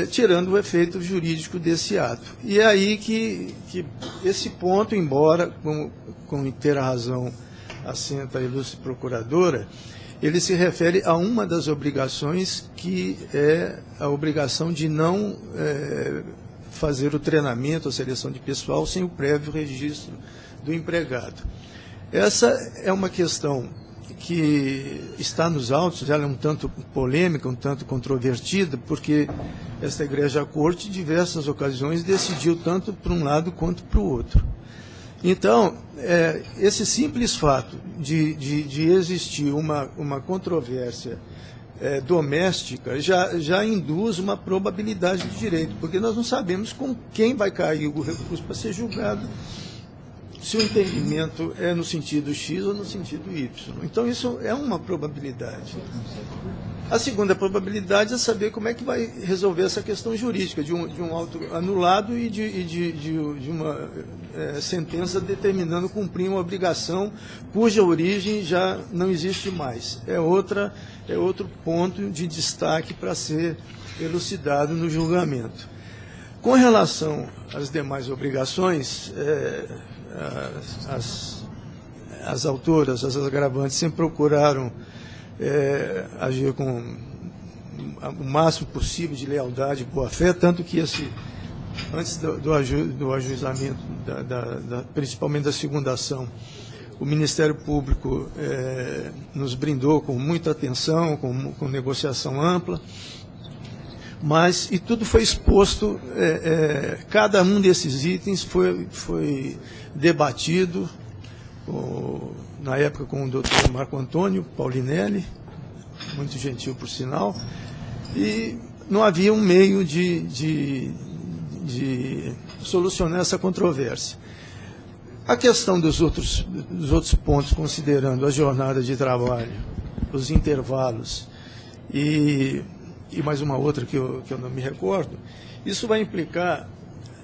tirando o efeito jurídico desse ato. E é aí que esse ponto, embora, com inteira razão assenta a ilustre procuradora, ele se refere a uma das obrigações, que é a obrigação de não fazer o treinamento, a seleção de pessoal, sem o prévio registro do empregado. Essa é uma questão que está nos autos, ela é um tanto polêmica, um tanto controvertida, porque esta Igreja-Corte, em diversas ocasiões, decidiu tanto para um lado quanto para o outro. Então, esse simples fato de existir uma controvérsia doméstica já induz uma probabilidade de direito, porque nós não sabemos com quem vai cair o recurso para ser julgado, se o entendimento é no sentido X ou no sentido Y. Então, isso é uma probabilidade. A segunda probabilidade é saber como é que vai resolver essa questão jurídica de um auto anulado e de uma sentença determinando cumprir uma obrigação cuja origem já não existe mais. É outro ponto de destaque para ser elucidado no julgamento. Com relação às demais obrigações, as autoras, as agravantes, sempre procuraram agir com o máximo possível de lealdade e boa-fé, tanto que antes do ajuizamento, principalmente da segunda ação, o Ministério Público nos brindou com muita atenção, com negociação ampla, e tudo foi exposto, cada um desses itens foi debatido, na época com o doutor Marco Antônio Paulinelli, muito gentil por sinal, e não havia um meio de solucionar essa controvérsia. A questão dos outros pontos, considerando a jornada de trabalho, os intervalos e mais uma outra que eu não me recordo, isso vai implicar,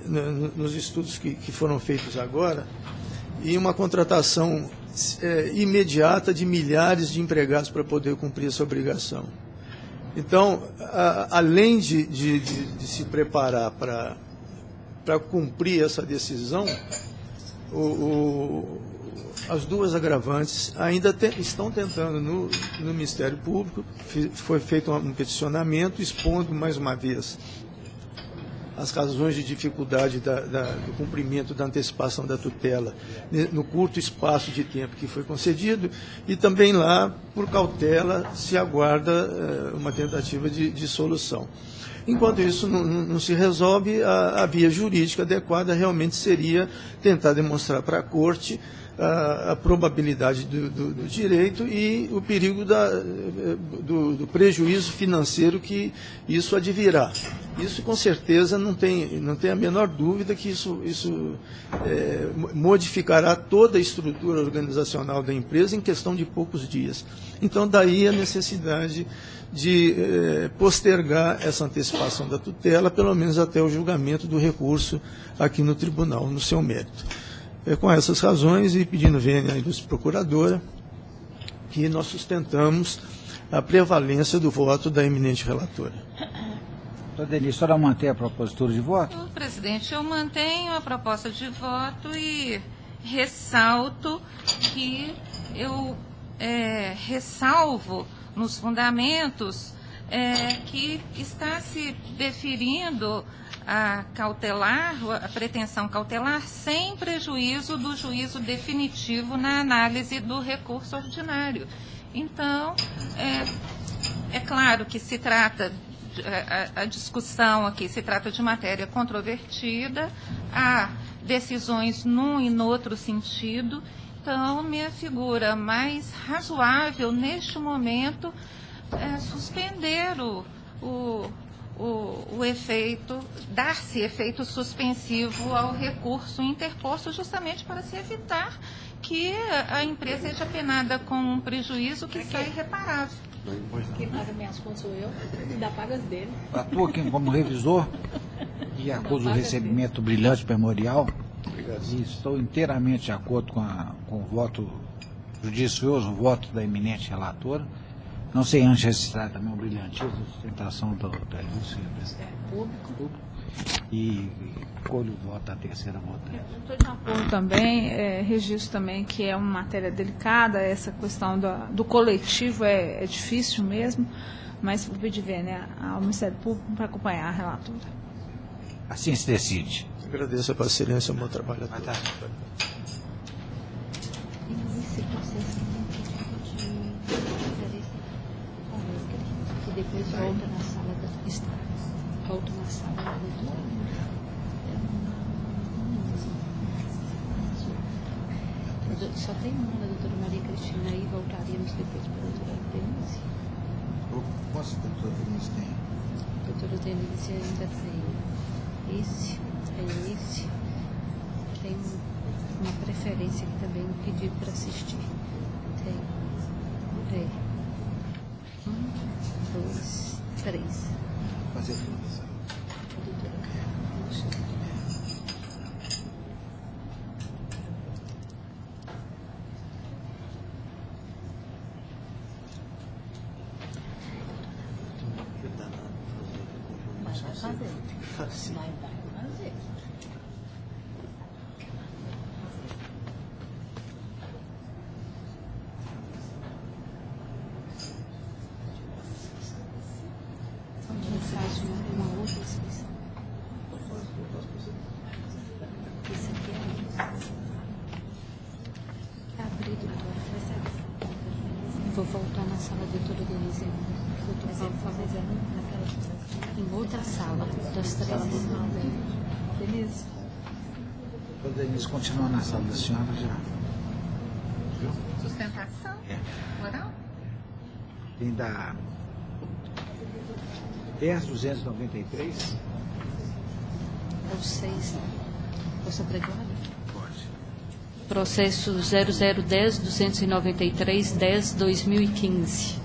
nos estudos que foram feitos agora, em uma contratação imediata de milhares de empregados para poder cumprir essa obrigação. Então, além de se preparar para cumprir essa decisão, as duas agravantes ainda estão tentando no Ministério Público. Foi feito um peticionamento expondo mais uma vez as razões de dificuldade do cumprimento da antecipação da tutela no curto espaço de tempo que foi concedido, e também lá, por cautela, se aguarda uma tentativa de solução. Enquanto isso não se resolve, a via jurídica adequada realmente seria tentar demonstrar para a Corte a probabilidade do direito e o perigo do prejuízo financeiro que isso advirá. Isso, com certeza, não tem a menor dúvida que isso modificará toda a estrutura organizacional da empresa em questão de poucos dias. Então, daí a necessidade de postergar essa antecipação da tutela, pelo menos até o julgamento do recurso aqui no tribunal, no seu mérito. Com essas razões, e pedindo vênia à ilustre procuradora, que nós sustentamos a prevalência do voto da eminente relatora. Doutora Denise, a senhora mantém a propositura de voto? Presidente, eu mantenho a proposta de voto e ressalto que eu ressalvo nos fundamentos que está se deferindo a pretensão cautelar sem prejuízo do juízo definitivo na análise do recurso ordinário. Então, é claro que se trata, a discussão aqui se trata de matéria controvertida, há decisões num e no outro sentido, então me figura mais razoável neste momento suspender o efeito, dar-se efeito suspensivo ao recurso interposto, justamente para se evitar que a empresa seja penada com um prejuízo que sai irreparável. Quem paga minhas contas sou eu, ainda paga as dele. Atuo aqui como revisor e acuso o recebimento brilhante memorial. Obrigado. E estou inteiramente de acordo com o voto judicioso, o voto da eminente relatora. Não sei antes registrar também o brilhantismo de sustentação da ilustre público e colho o voto da terceira votante. Estou de acordo também, registro também que é uma matéria delicada, essa questão do coletivo é difícil mesmo, mas vou pedir vênia ao Ministério Público para acompanhar a relatora. Assim se decide. Agradeço a paciência e o bom trabalho a todos. Depois volta na sala volta na sala da doutora. Só tem uma da doutora Maria Cristina aí, voltaríamos depois para a doutora Denise. Quantos doutora Denise tem? A doutora Denise ainda tem esse, tem uma preferência aqui também, um pedido para assistir. Tem. 1, 2, 3. Fazer tudo. Faz uma outra inscrição. Isso aqui é abrir, doutora. Vou voltar na sala da doutora Denise. Doutora, por favor, em outra sala, das 3 Denise? Doutora Denise continua na sala da senhora já. Sustentação oral? Tem da 10.293. Ou 6. Posso apregoar? Pode. Processo 0010-293-10-2015.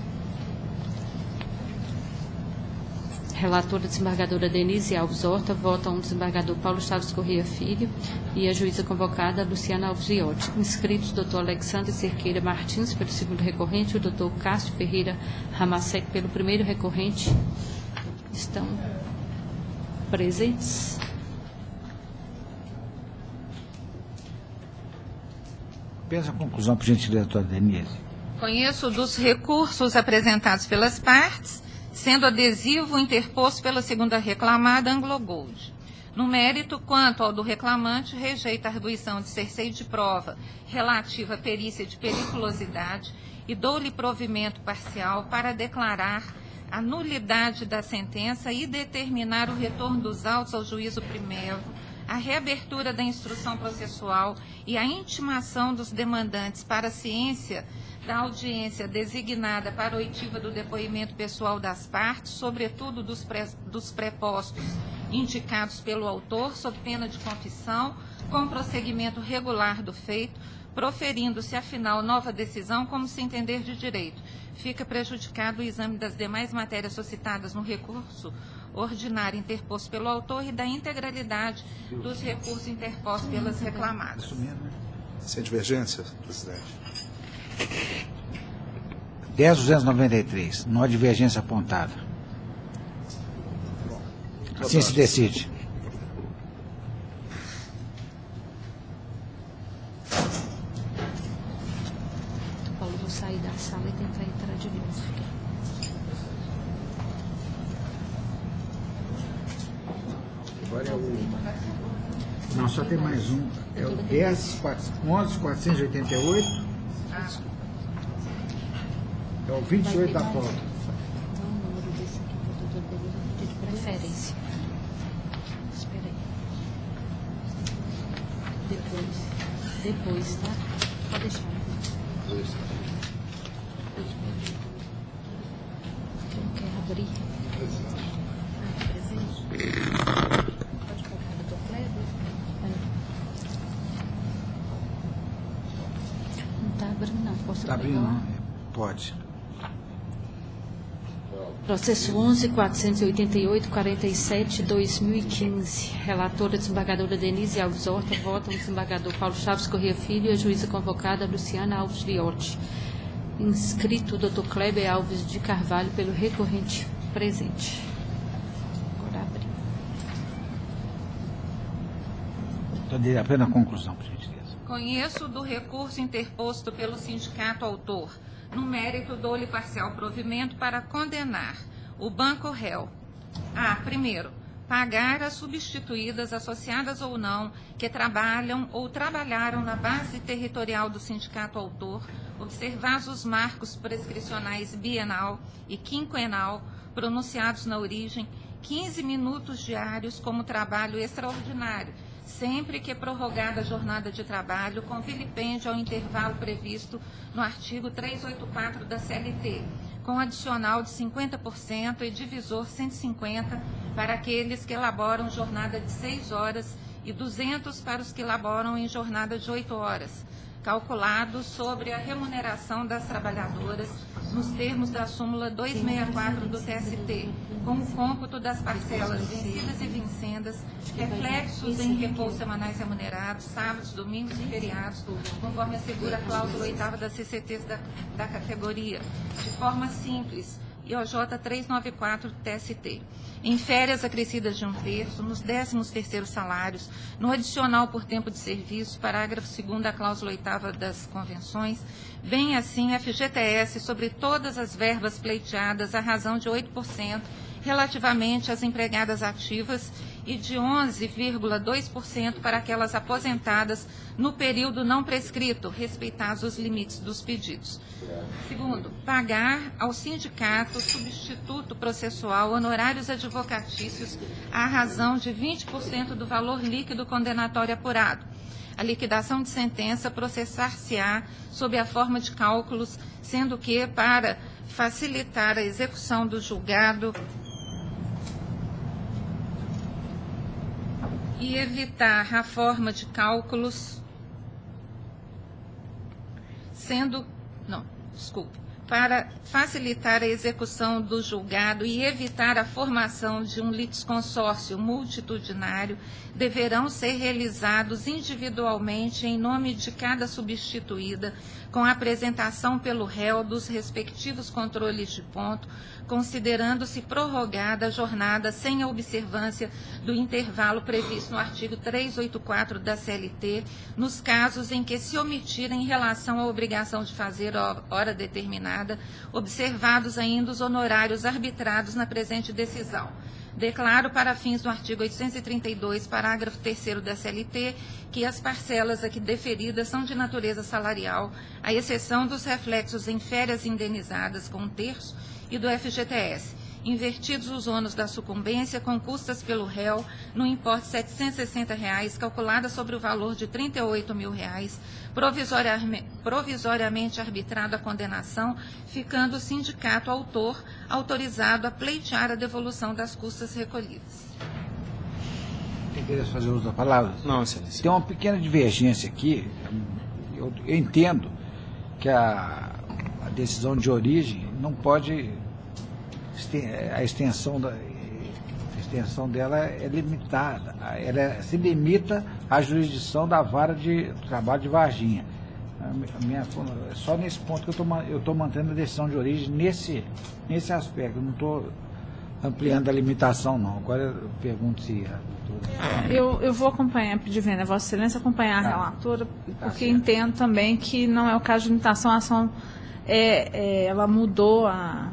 Relatora desembargadora Denise Alves Horta, vota um desembargador Paulo Chaves Correia Filho e a juíza convocada Luciana Alves Viotti. Inscritos Dr. Alexandre Cerqueira Martins pelo segundo recorrente e o Dr. Cássio Ferreira Ramasek pelo primeiro recorrente. Estão presentes. Apenas a conclusão, por gentileza, doutora Denise. Conheço dos recursos apresentados pelas partes, sendo adesivo interposto pela segunda reclamada Anglo Gold. No mérito, quanto ao do reclamante, rejeita a arguição de cerceio de prova relativa à perícia de periculosidade e dou-lhe provimento parcial para declarar a nulidade da sentença e determinar o retorno dos autos ao juízo primeiro, a reabertura da instrução processual e a intimação dos demandantes para a ciência da audiência designada para oitiva do depoimento pessoal das partes, sobretudo dos prepostos indicados pelo autor, sob pena de confissão, com prosseguimento regular do feito, proferindo-se, afinal, nova decisão como se entender de direito. Fica prejudicado o exame das demais matérias suscitadas no recurso ordinário interposto pelo autor e da integralidade dos recursos interpostos pelas reclamadas. Sem divergência, presidente. 10.293, não há divergência apontada. Assim se decide. Paulo, vou sair da sala e tentar entrar de novo. Agora é o... Não, só tem mais um. É o 11.488. É o 28 da pauta. Então, o número desse aqui para o doutor Beleza é de preferência. Espera aí. Depois, tá? Pode deixar. Não quer abrir. Presente. Pode colocar, doutor Kleber? Não está abrindo, não. Posso Está abrindo, não? Pode. Processo 11.488.47/2015. Relatora, desembargadora Denise Alves Horta, vota o desembargador Paulo Chaves Corrêa Filho e a juíza convocada Luciana Alves Viotti. Inscrito Dr. Kleber Alves de Carvalho pelo recorrente presente. Agora abre. Então, apenas a conclusão, por gentileza. Conheço do recurso interposto pelo sindicato autor. No mérito, dou-lhe parcial provimento para condenar o banco réu a, primeiro, pagar as substituídas, associadas ou não, que trabalham ou trabalharam na base territorial do sindicato autor, observados os marcos prescricionais bienal e quinquenal pronunciados na origem, 15 minutos diários como trabalho extraordinário, sempre que prorrogada a jornada de trabalho, com vilipêndio ao intervalo previsto no artigo 384 da CLT, com adicional de 50% e divisor 150 para aqueles que elaboram jornada de 6 horas e 200 para os que elaboram em jornada de 8 horas, calculado sobre a remuneração das trabalhadoras nos termos da súmula 264 do TST, com o cômputo das parcelas vencidas e vincendas, reflexos em repouso semanais remunerados, sábados, domingos e feriados, conforme assegura a cláusula 8ª das CCTs da categoria, de forma simples, IOJ 394 do TST. Em férias acrescidas de 1/3, nos 13º salários, no adicional por tempo de serviço, parágrafo 2º da cláusula 8ª das convenções, bem assim FGTS sobre todas as verbas pleiteadas à razão de 8% relativamente às empregadas ativas e de 11,2% para aquelas aposentadas no período não prescrito, respeitados os limites dos pedidos. Segundo, pagar ao sindicato substituto processual honorários advocatícios à razão de 20% do valor líquido condenatório apurado. A liquidação de sentença processar-se-á sob a forma de cálculos, sendo que, para facilitar a execução do julgado e evitar a forma de cálculos, para facilitar a execução do julgado e evitar a formação de um litisconsórcio multitudinário, deverão ser realizados individualmente em nome de cada substituída, com a apresentação pelo réu dos respectivos controles de ponto, considerando-se prorrogada a jornada sem a observância do intervalo previsto no artigo 384 da CLT, nos casos em que se omitir em relação à obrigação de fazer hora determinada, observados ainda os honorários arbitrados na presente decisão. Declaro, para fins do artigo 832, parágrafo 3º da CLT, que as parcelas aqui deferidas são de natureza salarial, à exceção dos reflexos em férias indenizadas com 1/3 e do FGTS, invertidos os ônus da sucumbência com custas pelo réu no importe de R$ 760, calculada sobre o valor de R$ 38.000, provisoriamente arbitrado a condenação, ficando o sindicato autor autorizado a pleitear a devolução das custas recolhidas. Tem que fazer uso da palavra? Não, excelência. Tem uma pequena divergência aqui. Eu entendo que a decisão de origem não pode... A extensão dela é limitada. Ela se limita à jurisdição da vara de trabalho de Varginha. Só nesse ponto que eu estou mantendo a decisão de origem nesse aspecto. Eu não estou ampliando a limitação, não. Agora eu pergunto se a doutora... Eu vou acompanhar, pedir vênia, Vossa Excelência, acompanhar a relatora, porque entendo também que não é o caso de limitação, a ação ela mudou a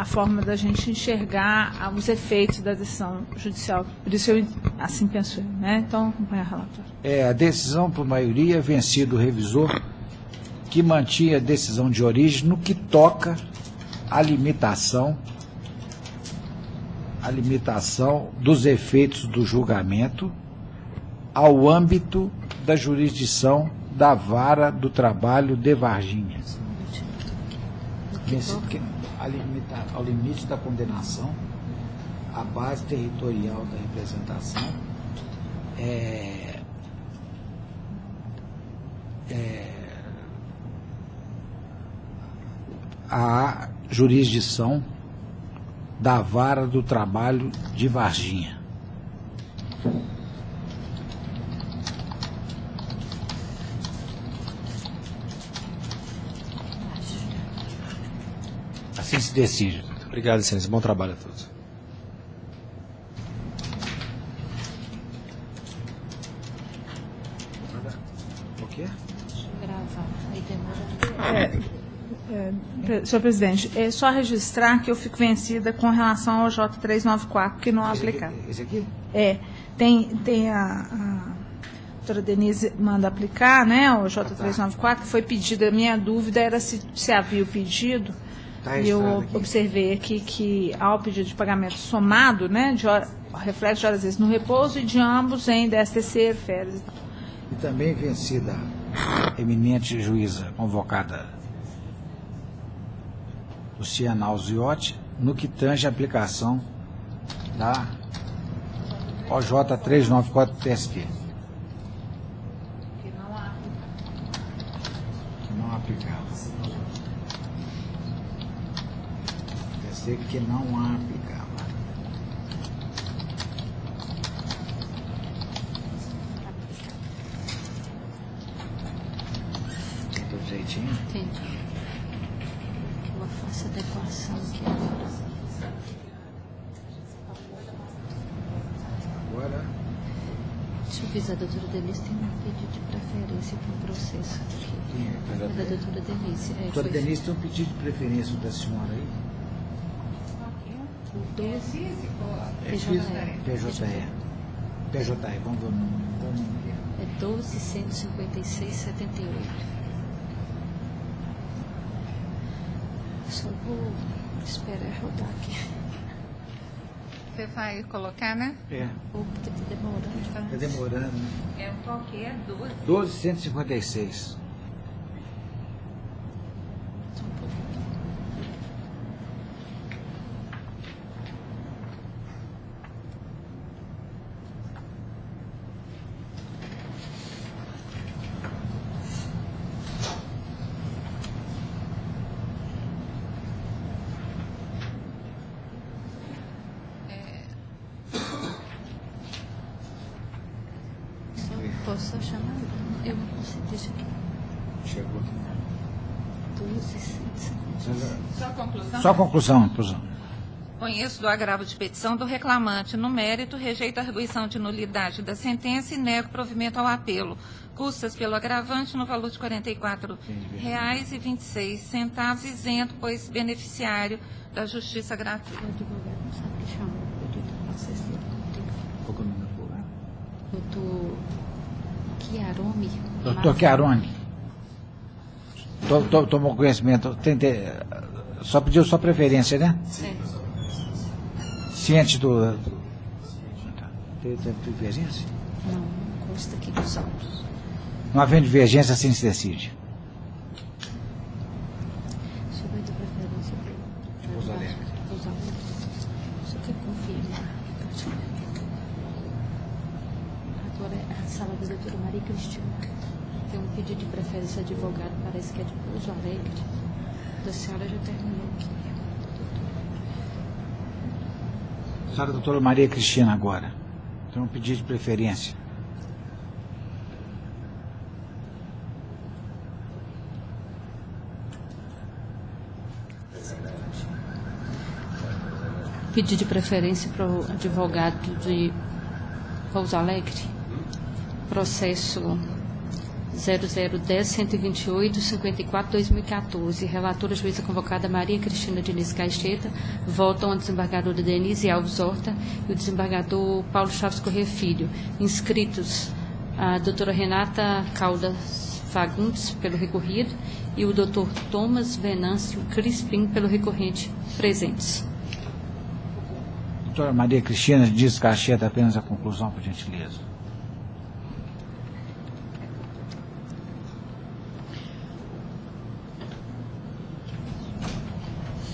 forma da gente enxergar os efeitos da decisão judicial. Por isso eu assim penso, né? Então, acompanha a relatora. A decisão por maioria é vencido o revisor que mantinha a decisão de origem no que toca à limitação dos efeitos do julgamento ao âmbito da jurisdição da vara do trabalho de Varginha. Ao limite da condenação, a base territorial da representação, a jurisdição da vara do trabalho de Varginha. Assim se decide. Obrigado, excelência. Bom trabalho a todos. O quê? Deixa eu gravar. Aí demora. Senhor presidente, é só registrar que eu fico vencida com relação ao J394, que não é aplicado. Esse aqui? Tem a doutora Denise manda aplicar, né, o J394, que foi pedido. A minha dúvida era se havia o pedido, e eu observei aqui que há o pedido de pagamento somado, né, reflexo de horas vezes no repouso e de ambos em 10º, férias e tal. E também vencida a eminente juíza convocada Luciana Alziotti, no que tange a aplicação da OJ 394 TST. Que não há. Que não aplicava. TST que não há aplicava. Tem todo jeitinho? Entendi. Eu faço adequação aqui agora. Agora, Deixa eu avisar, a doutora Denise tem um pedido de preferência para o processo aqui. É da doutora Denise. doutora Denise, tem um pedido de preferência da senhora aí? O 12. PJE, vamos ver o número. É 12.156.78. Só vou esperar rodar aqui. Você vai colocar, né? Porque está demorando. Está demorando, né? É o qualquer, é 12. 12.156. Só um pouquinho. Eu não consigo, deixa aqui. Chegou aqui. 12, Só conclusão? Só conclusão. Conheço do agravo de petição do reclamante. No mérito, rejeito a arguição de nulidade da sentença e nego provimento ao apelo. Custas pelo agravante no valor de R$ 44,26, isento, pois beneficiário da justiça gratuita. O advogado não sabe o que chamou. Eu estou processo dele. Qual que é o nome do advogado? Doutor Chiarone. Doutor Chiarone. Tomou conhecimento. Só pediu sua preferência, né? Sim. Ciente do... Tem divergência? Não consta aqui dos autos. Não havendo divergência, assim se decide. O senhor vai ter preferência para Pouso Alegre. Pouso Alegre. Só que confirma. Agora é a sala da doutora Maria Cristina. Tem um pedido de preferência de advogado, parece que é de Pouso Alegre. Da senhora já terminou aqui. Senhora doutora Maria Cristina agora. Tem um pedido de preferência. Pedido de preferência para o advogado de Pouso Alegre. Processo 0010-128-54-2014. Relatora juíza convocada Maria Cristina Diniz Caixeta. Votam a desembargadora Denise Alves Horta e o desembargador Paulo Chaves Corrêa Filho. Inscritos a doutora Renata Caldas Fagundes, pelo recorrido, e o doutor Thomas Venâncio Crispim, pelo recorrente, presentes. Doutora Maria Cristina Diniz Caixeta, apenas a conclusão, por gentileza.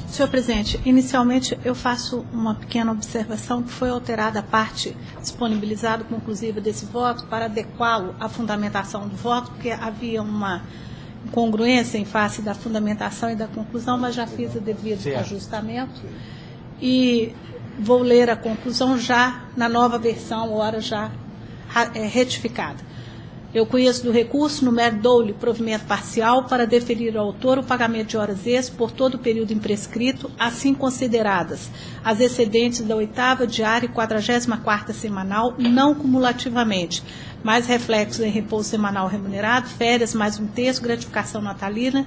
Senhor presidente, inicialmente eu faço uma pequena observação que foi alterada a parte disponibilizada conclusiva desse voto para adequá-lo à fundamentação do voto, porque havia uma incongruência em face da fundamentação e da conclusão, mas já fiz o devido ajustamento e vou ler a conclusão já na nova versão, ora já retificada. Eu conheço do recurso, no mérito dou-lhe provimento parcial para deferir ao autor o pagamento de horas extras por todo o período imprescrito, assim consideradas as excedentes da 8ª diária e 44ª semanal, não cumulativamente, mais reflexos em repouso semanal remunerado, férias mais 1/3, gratificação natalina,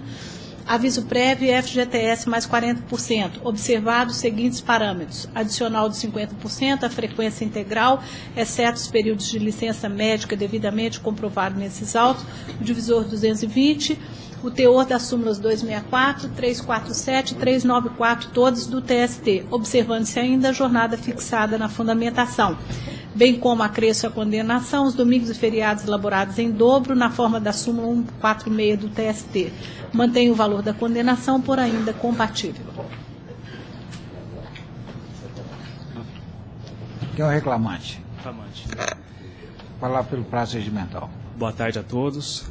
aviso prévio e FGTS mais 40%, observados os seguintes parâmetros: adicional de 50%, a frequência integral, exceto os períodos de licença médica devidamente comprovado nesses autos, o divisor 220, o teor das súmulas 264, 347 e 394, todos do TST, observando-se ainda a jornada fixada na fundamentação, bem como acréscimo à condenação, os domingos e feriados elaborados em dobro, na forma da súmula 146 do TST. Mantém o valor da condenação por ainda compatível. Quem é o reclamante? Reclamante. Falar pelo prazo regimental. Boa tarde a todos.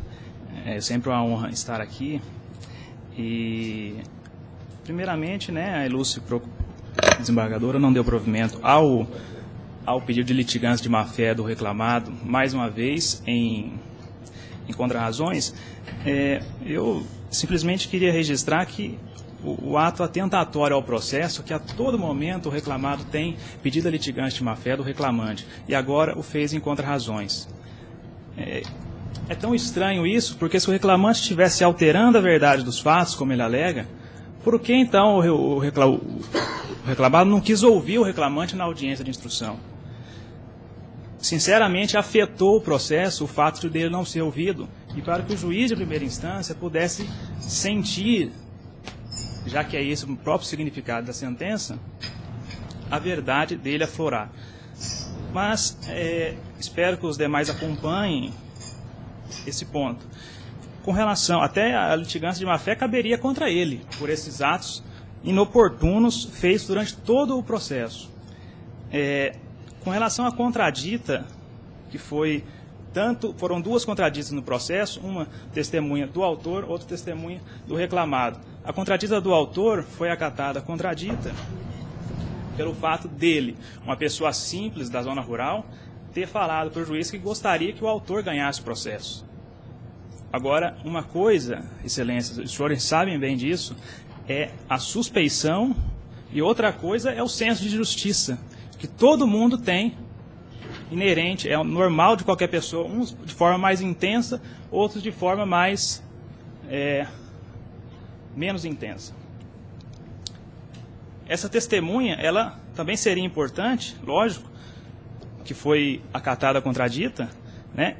É sempre uma honra estar aqui. E, primeiramente, a ilustre desembargadora não deu provimento ao pedido de litigância de má-fé do reclamado, mais uma vez, em contra-razões. Eu simplesmente queria registrar que o ato atentatório ao processo, que a todo momento o reclamado tem pedido a litigância de má-fé do reclamante, e agora o fez em contra-razões. É tão estranho isso, porque se o reclamante estivesse alterando a verdade dos fatos, como ele alega, por que então o reclamado não quis ouvir o reclamante na audiência de instrução? Sinceramente, afetou o processo o fato dele não ser ouvido, e para que o juiz de primeira instância pudesse sentir, já que é esse o próprio significado da sentença, a verdade dele aflorar. Mas espero que os demais acompanhem esse ponto. Com relação, até a litigância de má-fé caberia contra ele, por esses atos inoportunos feitos durante todo o processo. Com relação à contradita, que foram duas contraditas no processo, uma testemunha do autor, outra testemunha do reclamado. A contradita do autor foi acatada contradita pelo fato dele, uma pessoa simples da zona rural, ter falado para o juiz que gostaria que o autor ganhasse o processo. Agora, uma coisa, Excelências, os senhores sabem bem disso, é a suspeição, e outra coisa é o senso de justiça, que todo mundo tem, inerente, é normal de qualquer pessoa, uns de forma mais intensa, outros de forma mais menos intensa. Essa testemunha, ela também seria importante, lógico, que foi acatada contradita, né?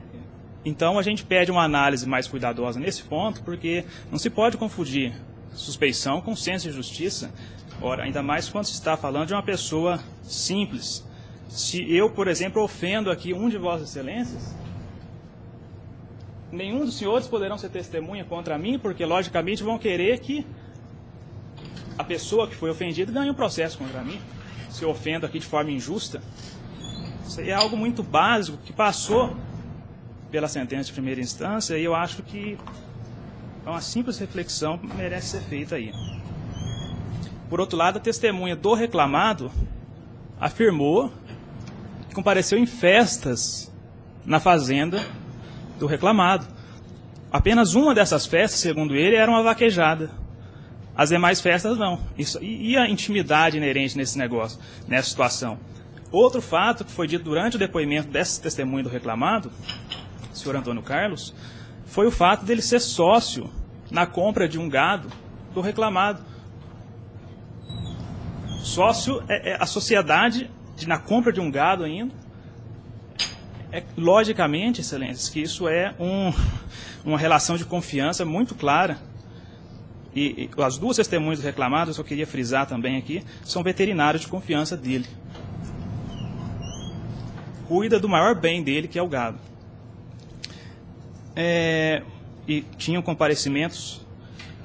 Então a gente pede uma análise mais cuidadosa nesse ponto, porque não se pode confundir suspeição com senso de justiça, ora, ainda mais quando se está falando de uma pessoa simples. Se eu, por exemplo, ofendo aqui um de Vossas Excelências, nenhum dos senhores poderão ser testemunha contra mim, porque logicamente vão querer que a pessoa que foi ofendida ganhe um processo contra mim, se eu ofendo aqui de forma injusta. Isso aí é algo muito básico, que passou pela sentença de primeira instância, e eu acho que uma simples reflexão merece ser feita aí. Por outro lado, a testemunha do reclamado afirmou que compareceu em festas na fazenda do reclamado. Apenas uma dessas festas, segundo ele, era uma vaquejada. As demais festas não. E a intimidade inerente nesse negócio, nessa situação? Outro fato que foi dito durante o depoimento dessa testemunha do reclamado, o senhor Antônio Carlos, foi o fato dele ser sócio na compra de um gado do reclamado. Sócio é a sociedade na compra de um gado ainda. Logicamente, Excelências, que isso é uma relação de confiança muito clara. E as duas testemunhas do reclamado, eu só queria frisar também aqui, são veterinários de confiança dele. Cuida do maior bem dele, que é o gado. E tinham comparecimentos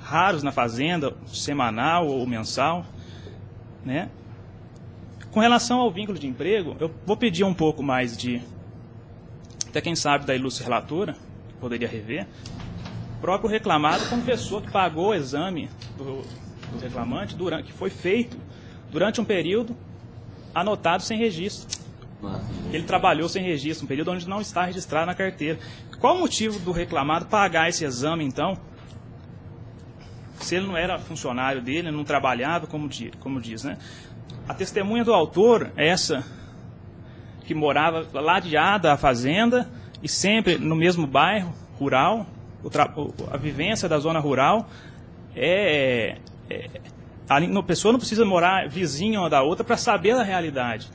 raros na fazenda, semanal ou mensal, né? Com relação ao vínculo de emprego, eu vou pedir um pouco mais até quem sabe da ilustre relatora, que poderia rever. O próprio reclamado confessou que pagou o exame do reclamante, que foi feito durante um período anotado sem registro. Ele trabalhou sem registro, um período onde não está registrado na carteira. Qual o motivo do reclamado pagar esse exame, então? Se ele não era funcionário dele, não trabalhava, como diz, né? A testemunha do autor, essa que morava ladeada à fazenda e sempre no mesmo bairro rural, a vivência da zona rural, a pessoa não precisa morar vizinha uma da outra para saber da realidade.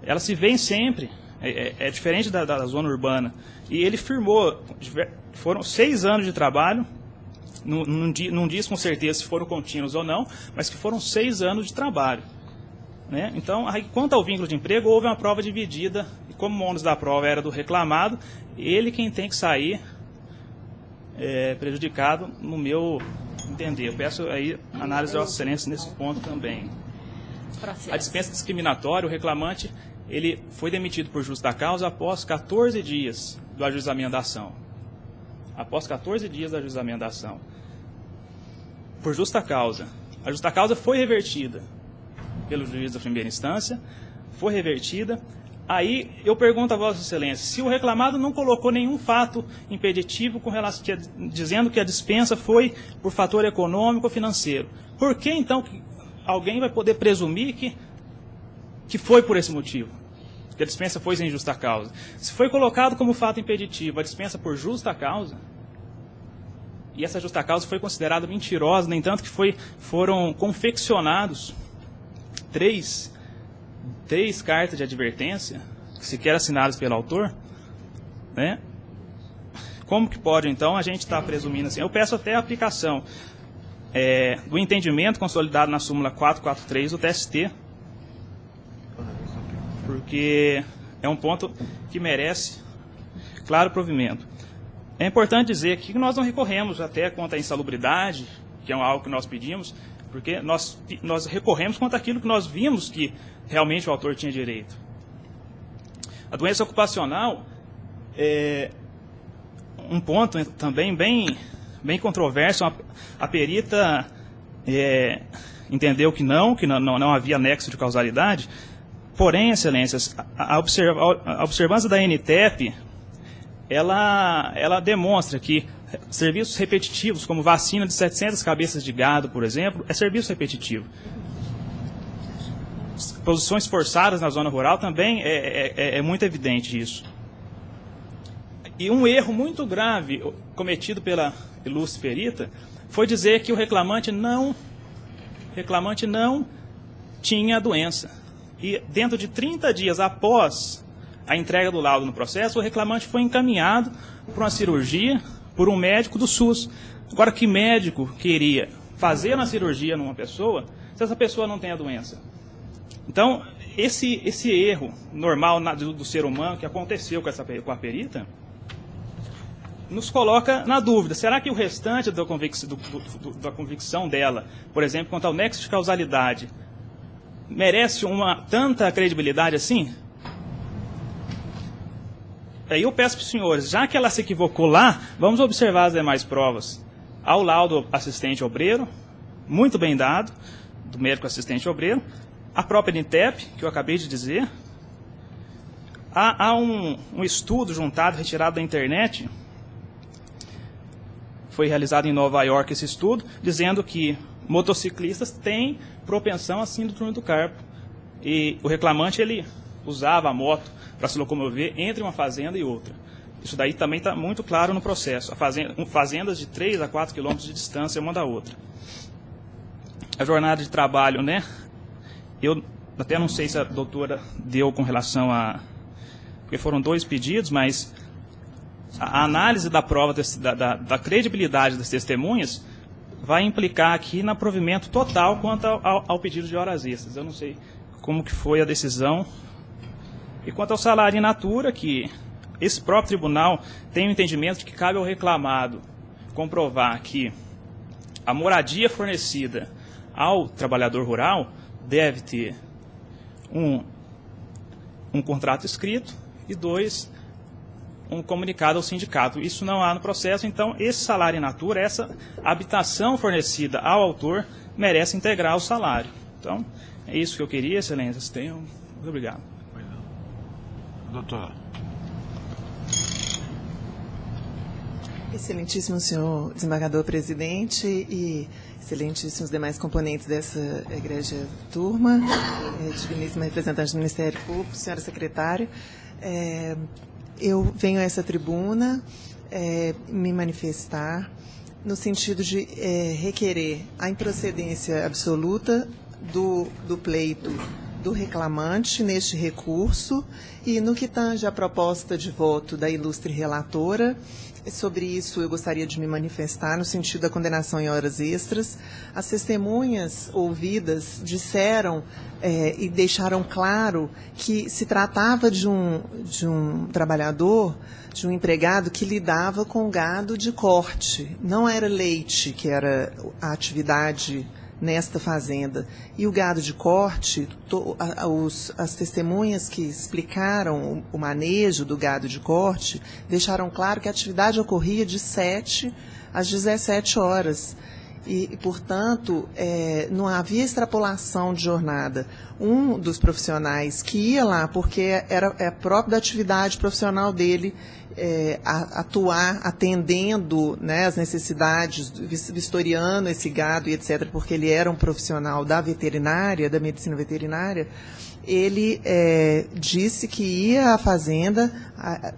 Elas se veem sempre, é diferente da zona urbana. E ele firmou, foram 6 anos de trabalho, não diz com certeza se foram contínuos ou não, mas que foram 6 anos de trabalho. Né? Então, aí, quanto ao vínculo de emprego, houve uma prova dividida, e como o ônus da prova era do reclamado, ele quem tem que sair prejudicado, no meu entender. Eu peço aí análise de Vossa Excelência nesse ponto também. A dispensa discriminatória, o reclamante, ele foi demitido por justa causa após 14 dias do ajuizamento da ação. Após 14 dias do ajuizamento da ação. Por justa causa. A justa causa foi revertida pelo juiz da primeira instância, foi revertida. Aí eu pergunto a Vossa Excelência, se o reclamado não colocou nenhum fato impeditivo dizendo que a dispensa foi por fator econômico ou financeiro, por que então alguém vai poder presumir que foi por esse motivo? Que a dispensa foi sem justa causa. Se foi colocado como fato impeditivo a dispensa por justa causa, e essa justa causa foi considerada mentirosa, nem tanto que foram confeccionados três cartas de advertência, sequer assinadas pelo autor, né? Como que pode, então, a gente estar presumindo assim? Eu peço até a aplicação do entendimento consolidado na súmula 443 do TST, porque é um ponto que merece claro provimento. É importante dizer aqui que nós não recorremos até contra a insalubridade, que é algo que nós pedimos, porque nós recorremos contra aquilo que nós vimos que realmente o autor tinha direito. A doença ocupacional é um ponto também bem controverso. A perita entendeu que não havia nexo de causalidade. Porém, Excelências, a observância da NTEP, ela demonstra que Serviços repetitivos, como vacina de 700 cabeças de gado, por exemplo, é serviço repetitivo. Posições forçadas na zona rural também é muito evidente isso. E um erro muito grave cometido pela ilustre perita foi dizer que o reclamante não tinha a doença. E dentro de 30 dias após a entrega do laudo no processo, o reclamante foi encaminhado para uma cirurgia por um médico do SUS. Agora, que médico queria fazer uma cirurgia numa pessoa se essa pessoa não tem a doença? Então, esse erro normal do ser humano que aconteceu com a perita nos coloca na dúvida. Será que o restante da convicção dela, por exemplo, quanto ao nexo de causalidade, merece tanta credibilidade assim? Aí eu peço para os senhores, já que ela se equivocou lá, vamos observar as demais provas. Há o laudo assistente obreiro, muito bem dado, do médico assistente obreiro, a própria NITEP, que eu acabei de dizer. Há um estudo juntado, retirado da internet, foi realizado em Nova York esse estudo, dizendo que motociclistas têm propensão à síndrome do carpo. E o reclamante, ele usava a moto para se locomover entre uma fazenda e outra. Isso daí também está muito claro no processo. Fazendas de 3 a 4 quilômetros de distância uma da outra. A jornada de trabalho, né? Eu até não sei se a doutora deu com relação a... Porque foram 2 pedidos, mas a análise da prova, da credibilidade das testemunhas, vai implicar aqui no provimento total quanto ao pedido de horas extras. Eu não sei como que foi a decisão. E quanto ao salário in natura, que esse próprio tribunal tem o entendimento de que cabe ao reclamado comprovar que a moradia fornecida ao trabalhador rural deve ter um contrato escrito e 2, um comunicado ao sindicato. Isso não há no processo, então esse salário in natura, essa habitação fornecida ao autor, merece integrar o salário. Então, é isso que eu queria, excelências. Muito obrigado. Doutor. Excelentíssimo senhor desembargador presidente e excelentíssimos demais componentes dessa egrégia turma, digníssima representante do Ministério Público, senhora secretária, eu venho a essa tribuna me manifestar no sentido de requerer a improcedência absoluta do pleito do reclamante neste recurso e no que tange a proposta de voto da ilustre relatora. Sobre isso eu gostaria de me manifestar no sentido da condenação em horas extras. As testemunhas ouvidas disseram e deixaram claro que se tratava de um trabalhador, de um empregado que lidava com gado de corte. Não era leite que era a atividade nesta fazenda. E o gado de corte, as testemunhas que explicaram o manejo do gado de corte, deixaram claro que a atividade ocorria de 7 às 17 horas. E, portanto, não havia extrapolação de jornada. Um dos profissionais que ia lá, porque é próprio da atividade profissional dele, atuar atendendo, né, as necessidades, vistoriando esse gado e etc., porque ele era um profissional da veterinária, da medicina veterinária, ele disse que ia à fazenda,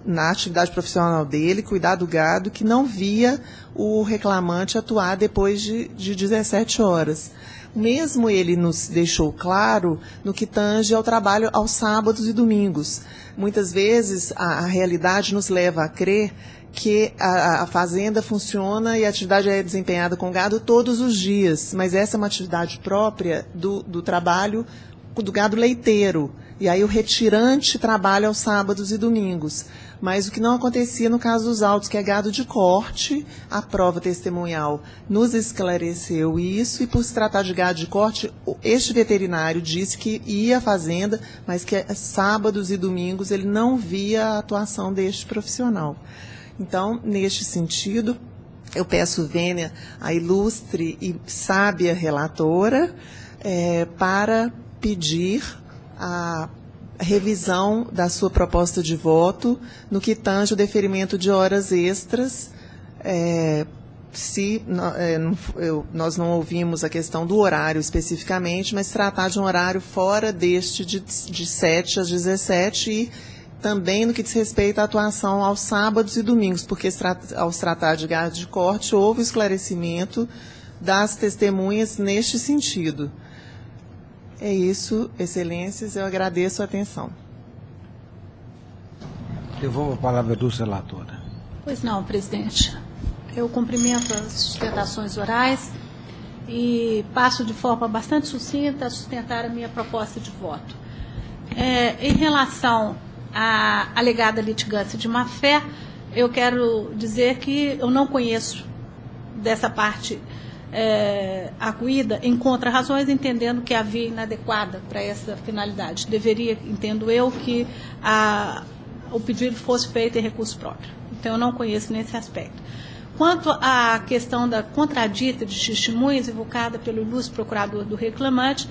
na atividade profissional dele, cuidar do gado, que não via o reclamante atuar depois de 17 horas. Mesmo ele nos deixou claro no que tange ao trabalho aos sábados e domingos. Muitas vezes a realidade nos leva a crer que a fazenda funciona e a atividade é desempenhada com gado todos os dias, mas essa é uma atividade própria do trabalho do gado leiteiro. E aí o retirante trabalha aos sábados e domingos. Mas o que não acontecia no caso dos autos, que é gado de corte, a prova testemunhal nos esclareceu isso, e por se tratar de gado de corte, este veterinário disse que ia à fazenda, mas que sábados e domingos ele não via a atuação deste profissional. Então, neste sentido, eu peço vênia à ilustre e sábia relatora para pedir a revisão da sua proposta de voto no que tange o deferimento de horas extras Nós não ouvimos a questão do horário especificamente, mas tratar de um horário fora deste de 7 às 17 e também no que diz respeito à atuação aos sábados e domingos, porque ao se tratar de gado de corte, houve esclarecimento das testemunhas neste sentido. É isso, excelências, eu agradeço a atenção. Devolvo a palavra à ilustre relatora. Pois não, presidente. Eu cumprimento as sustentações orais e passo de forma bastante sucinta a sustentar a minha proposta de voto. Em relação à alegada litigância de má-fé, eu quero dizer que eu não conheço dessa parte arguída em contra-razões, entendendo que havia inadequada para essa finalidade. Deveria, entendo eu, que o pedido fosse feito em recurso próprio. Então, eu não conheço nesse aspecto. Quanto à questão da contradita de testemunhas evocada pelo ilustre procurador do reclamante,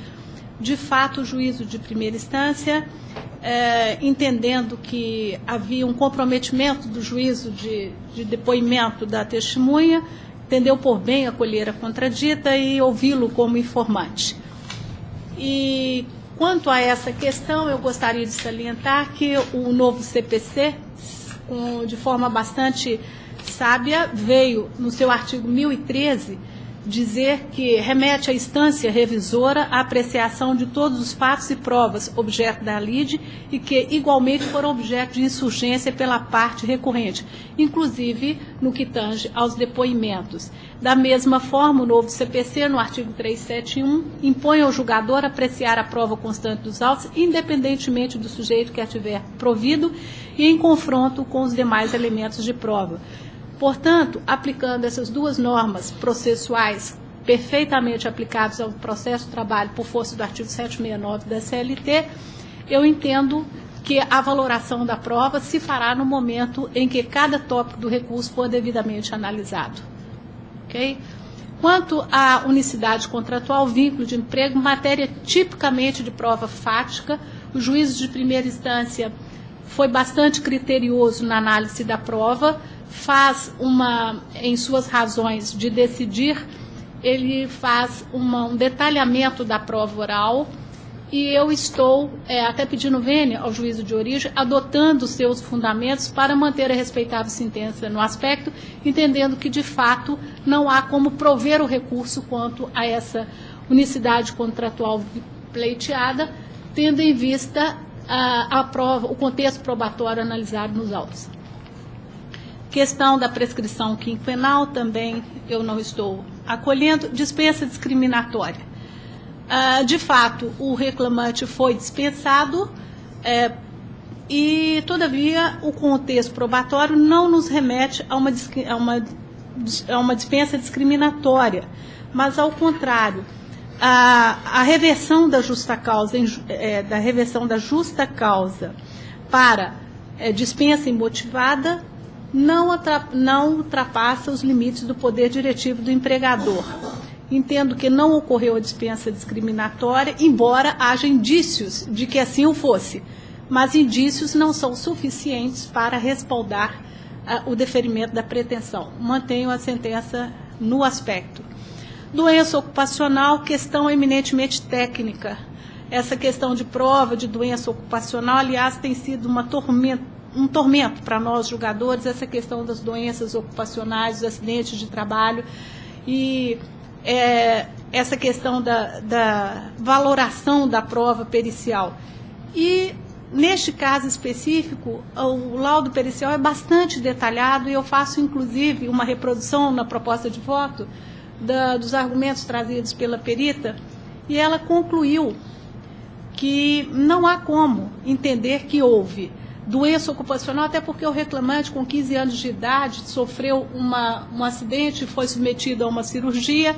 de fato, o juízo de primeira instância, entendendo que havia um comprometimento do juízo de depoimento da testemunha, entendeu por bem acolher a contradita e ouvi-lo como informante. E quanto a essa questão, eu gostaria de salientar que o novo CPC, de forma bastante sábia, veio no seu artigo 1013 dizer que remete à instância revisora a apreciação de todos os fatos e provas objeto da lide e que igualmente foram objeto de insurgência pela parte recorrente, inclusive no que tange aos depoimentos. Da mesma forma, o novo CPC, no artigo 371, impõe ao julgador apreciar a prova constante dos autos, independentemente do sujeito que a tiver provido e em confronto com os demais elementos de prova. Portanto, aplicando essas duas normas processuais perfeitamente aplicadas ao processo de trabalho por força do artigo 769 da CLT, eu entendo que a valoração da prova se fará no momento em que cada tópico do recurso for devidamente analisado. Okay? Quanto à unicidade contratual, vínculo de emprego, matéria tipicamente de prova fática, o juízo de primeira instância foi bastante criterioso na análise da prova, faz em suas razões de decidir, ele faz um detalhamento da prova oral e eu estou, até pedindo vênia ao juízo de origem, adotando os seus fundamentos para manter a respeitável sentença no aspecto, entendendo que, de fato, não há como prover o recurso quanto a essa unicidade contratual pleiteada, tendo em vista a prova, o contexto probatório analisado nos autos. Questão da prescrição quinquenal, também eu não estou acolhendo. Dispensa discriminatória. De fato, o reclamante foi dispensado e, todavia, o contexto probatório não nos remete a uma dispensa discriminatória, mas, ao contrário, a reversão da justa causa, para dispensa imotivada não ultrapassa os limites do poder diretivo do empregador. Entendo que não ocorreu a dispensa discriminatória, embora haja indícios de que assim o fosse, mas indícios não são suficientes para respaldar o deferimento da pretensão. Mantenho a sentença no aspecto. Doença ocupacional, questão eminentemente técnica. Essa questão de prova de doença ocupacional, aliás, tem sido um tormento para nós, julgadores, essa questão das doenças ocupacionais, dos acidentes de trabalho e essa questão da valoração da prova pericial. E, neste caso específico, o laudo pericial é bastante detalhado e eu faço, inclusive, uma reprodução na proposta de voto dos argumentos trazidos pela perita e ela concluiu que não há como entender que houve doença ocupacional, até porque o reclamante, com 15 anos de idade, sofreu um acidente, foi submetido a uma cirurgia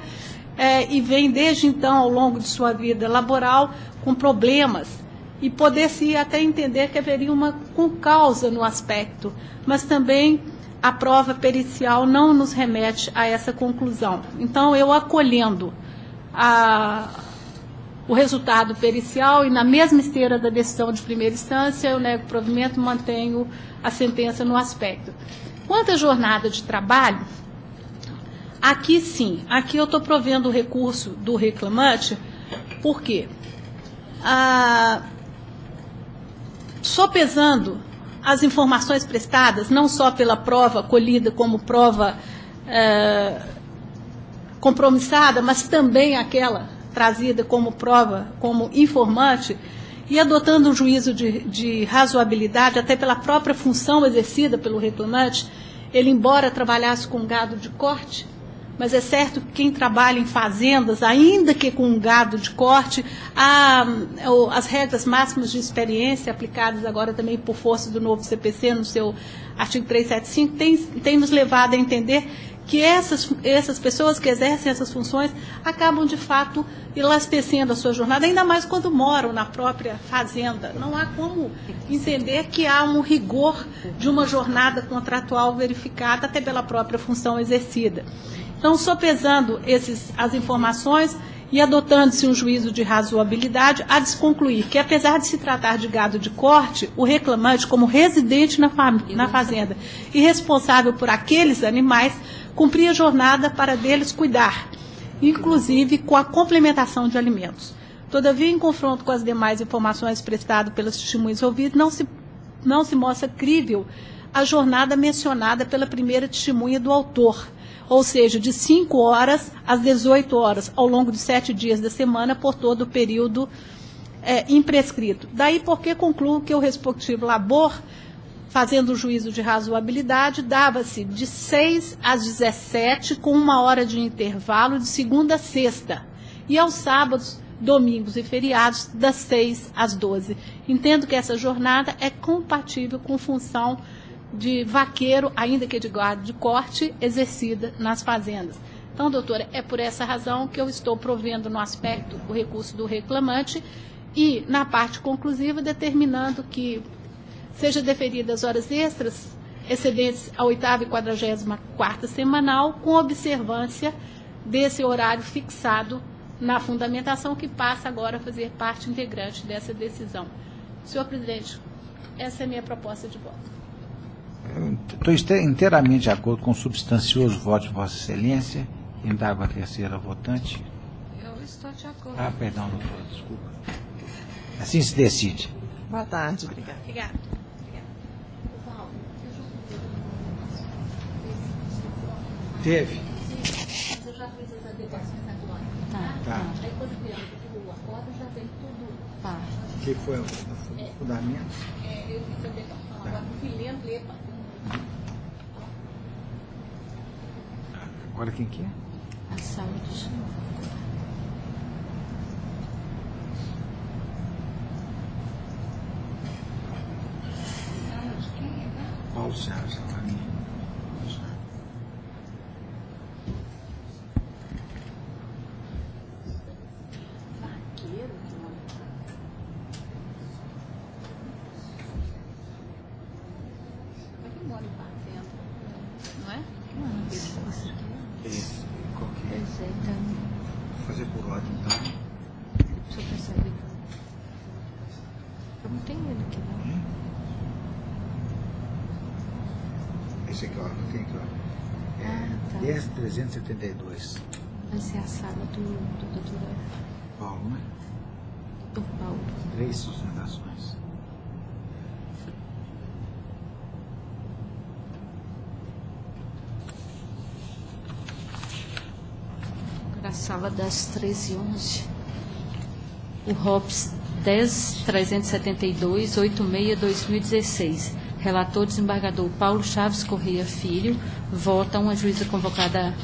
e vem desde então, ao longo de sua vida laboral, com problemas. E poder-se até entender que haveria uma concausa no aspecto, mas também a prova pericial não nos remete a essa conclusão. Então, eu acolhendo o resultado pericial e na mesma esteira da decisão de primeira instância, eu nego provimento e mantenho a sentença no aspecto. Quanto à jornada de trabalho, Aqui sim, aqui eu estou provendo o recurso do reclamante, por quê? Sopesando as informações prestadas, não só pela prova colhida como prova compromissada, mas também aquela trazida como prova, como informante, e adotando um juízo de razoabilidade, até pela própria função exercida pelo reclamante, ele, embora trabalhasse com gado de corte, mas é certo que quem trabalha em fazendas, ainda que com gado de corte, as regras máximas de experiência aplicadas agora também por força do novo CPC, no seu artigo 375, tem nos levado a entender que essas pessoas que exercem essas funções acabam, de fato, elastecendo a sua jornada, ainda mais quando moram na própria fazenda. Não há como entender que há um rigor de uma jornada contratual verificada até pela própria função exercida. Então, sopesando as informações e adotando-se um juízo de razoabilidade, há de se concluir que, apesar de se tratar de gado de corte, o reclamante, como residente na fazenda e responsável por aqueles animais, cumpria a jornada para deles cuidar, inclusive com a complementação de alimentos. Todavia, em confronto com as demais informações prestadas pelos testemunhos ouvidos, não se mostra crível a jornada mencionada pela primeira testemunha do autor, ou seja, de 5 horas às 18 horas, ao longo de 7 dias da semana, por todo o período imprescrito. Daí porque concluo que o respectivo labor, fazendo o juízo de razoabilidade, dava-se de 6 às 17, com 1 hora de intervalo, de segunda a sexta, e aos sábados, domingos e feriados, das 6 às 12. Entendo que essa jornada é compatível com função de vaqueiro, ainda que de gado de corte, exercida nas fazendas. Então, doutora, é por essa razão que eu estou provendo no aspecto o recurso do reclamante e, na parte conclusiva, determinando que seja deferidas horas extras excedentes a 8ª e 44ª semanal, com observância desse horário fixado na fundamentação, que passa agora a fazer parte integrante dessa decisão. Senhor presidente, essa é a minha proposta de voto. Estou inteiramente de acordo com o substancioso voto de Vossa Excelência. Indago a terceira votante. Eu estou de acordo. Perdão, doutora, desculpa. Assim se decide. Boa tarde, obrigada. Obrigada. Teve. Mas eu já fiz as adequações agora. Tá. Aí quando vier o acordo, já vem tudo. Tá. Que foi o fundamento? Eu fiz a adequação agora, fui lendo e Agora quem que é? A sala do senhor. Paulo Sérgio, para mim. não é? Esse, qual que é? Esse aí tá. Vou fazer por ordem, então. O senhor percebe? Eu não tenho ele aqui, não. Esse aqui, ó, não tem aqui, ó. Tá. 10.372. Vai ser a sala do doutor Paulo, né? Dr. Paulo. 3 sustentações. A sala das 13h11. O ROPS 10.372, 86/2016. Relator desembargador Paulo Chaves Correia Filho. Votam a juíza convocada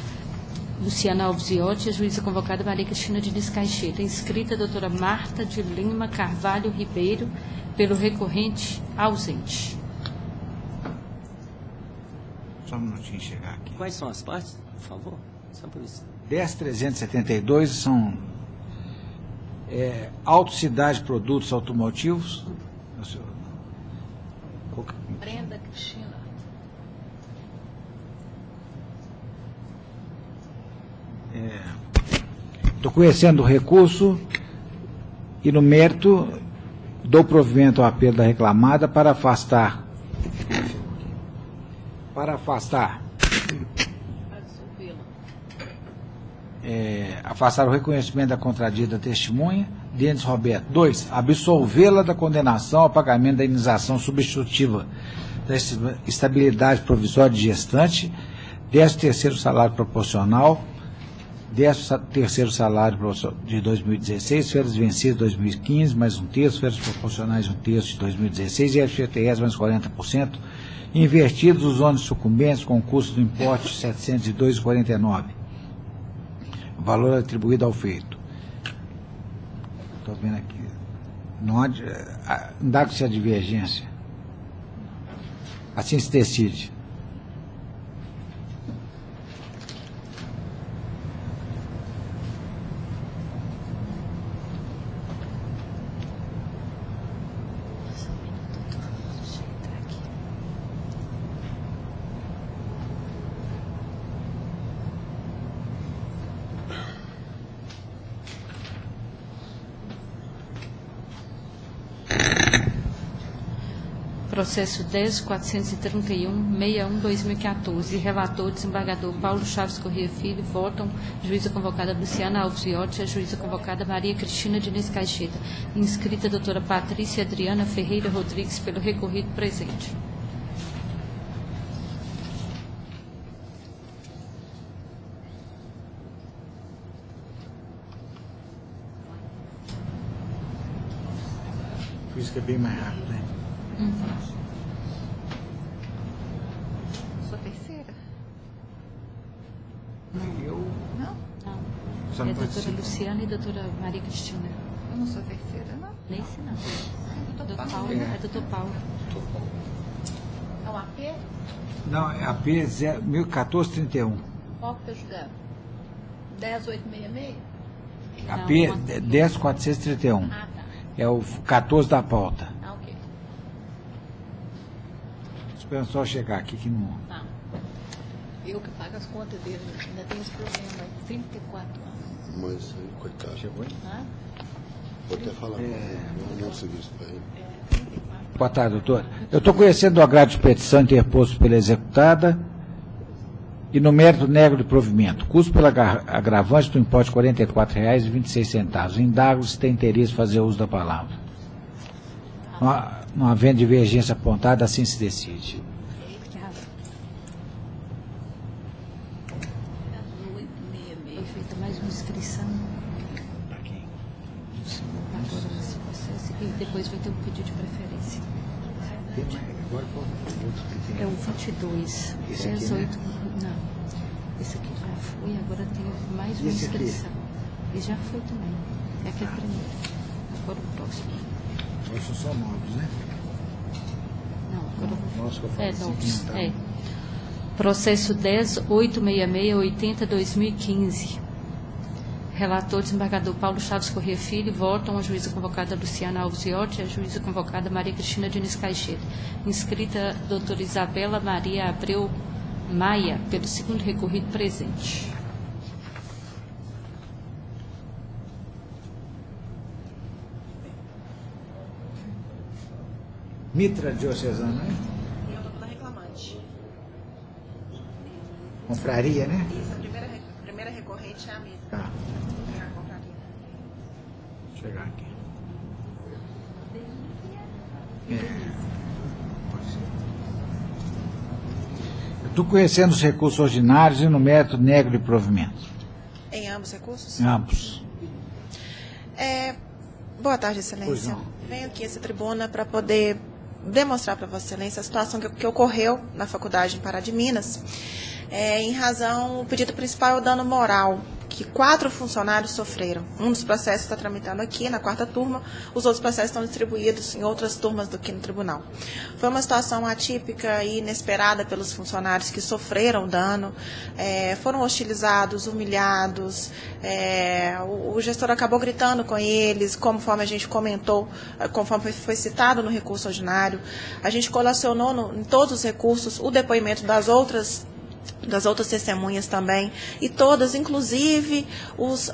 Luciana Alves Viotti e a juíza convocada Maria Cristina de Descaixeta. Inscrita a doutora Marta de Lima Carvalho Ribeiro, pelo recorrente ausente. Só um minutinho chegar aqui. Quais são as partes, por favor? Só por isso. 10.372 são Autocidade Produtos Automotivos. Brenda Cristina. Estou conhecendo o recurso e, no mérito, dou provimento ao apelo da reclamada para afastar. afastar o reconhecimento da contradita testemunha, Denis Roberto. 2. Absolvê-la da condenação ao pagamento da indenização substitutiva da estabilidade provisória de gestante, 13º salário proporcional, 13º salário de 2016, férias vencidas de 2015, mais um terço, férias proporcionais um terço de 2016 e FGTS mais 40%, invertidos os ônus sucumbentes com custo do importe de R$ 702,49. O valor atribuído ao feito. Estou vendo aqui. Não dá-se a divergência. Assim se decide. Processo 10.431.61/2014. Relator, desembargador Paulo Chaves Corrêa Filho. Votam juíza convocada Luciana Alves Viotti, a juíza convocada Maria Cristina Diniz Caixeta. Inscrita doutora Patrícia Adriana Ferreira Rodrigues, pelo recorrido presente. Isso que é bem mais rápido, né? Sua terceira? Eu? Não? Não. Só É não doutora participo. Luciana e doutora Maria Cristina. Eu não sou terceira, não. Nesse não. Doutor Doutor Paulo. Paulo. É doutor Paulo. É o AP? Não, é a P 1431. Qual que está julgando? 10.866? A Não, P uma- 10.431. Ah, tá. É o 14 da pauta. Ah, ok. Esperando só chegar aqui que não. Tá. Eu que pago as contas dele, ainda tem esse problema, mas 34 anos. Mas, coitado. Chegou aí? Tá? Vou até falar com ele, não o serviço para ele. Boa tarde, doutor. Eu estou conhecendo o agrado de petição interposto pela executada e no mérito nego de provimento. Custo pela agravante do importe de R$ 44,26. Indago se tem interesse em fazer uso da palavra. Não havendo divergência apontada, assim se decide. Foi feita mais uma inscrição. Agora nesse processo e depois vai ter um pedido de preferência. É o 22. Esse aqui, 18. Não. Esse aqui já foi, agora tem mais uma Esse aqui? inscrição. E já foi também. É aquele primeiro. Agora o próximo. Nós são só novos, né? Não, agora Nossa, que eu falo é assim, novos. que não tá. É. Processo 10.866/80/2015. Relator, desembargador Paulo Chaves Corrêa Filho. Votam a juíza convocada Luciana Alves Viotti e a juíza convocada Maria Cristina Diniz Caixeta. Inscrita doutora Isabela Maria Abreu Maia, pelo segundo recorrido presente. Mitra Diocesana, né? E eu da reclamante. Confraria, né? Isso, a primeira recorrente é a mesma. Tá. É a confraria. Deixa eu chegar aqui. Eu estou conhecendo os recursos ordinários e no mérito nego de provimento. Em ambos os recursos? Ambos. Boa tarde, Pois Excelência. não. Venho aqui a essa tribuna para poder demonstrar para Vossa Excelência a situação que ocorreu na Faculdade em Pará de Minas. Em razão, o pedido principal é o dano moral, que 4 funcionários sofreram. Um dos processos está tramitando aqui, na 4ª turma, os outros processos estão distribuídos em outras turmas do que no tribunal. Foi uma situação atípica e inesperada pelos funcionários que sofreram dano, foram hostilizados, humilhados, o gestor acabou gritando com eles, conforme a gente comentou, conforme foi citado no recurso ordinário. A gente colacionou em todos os recursos o depoimento das outras das outras testemunhas também, e todas, inclusive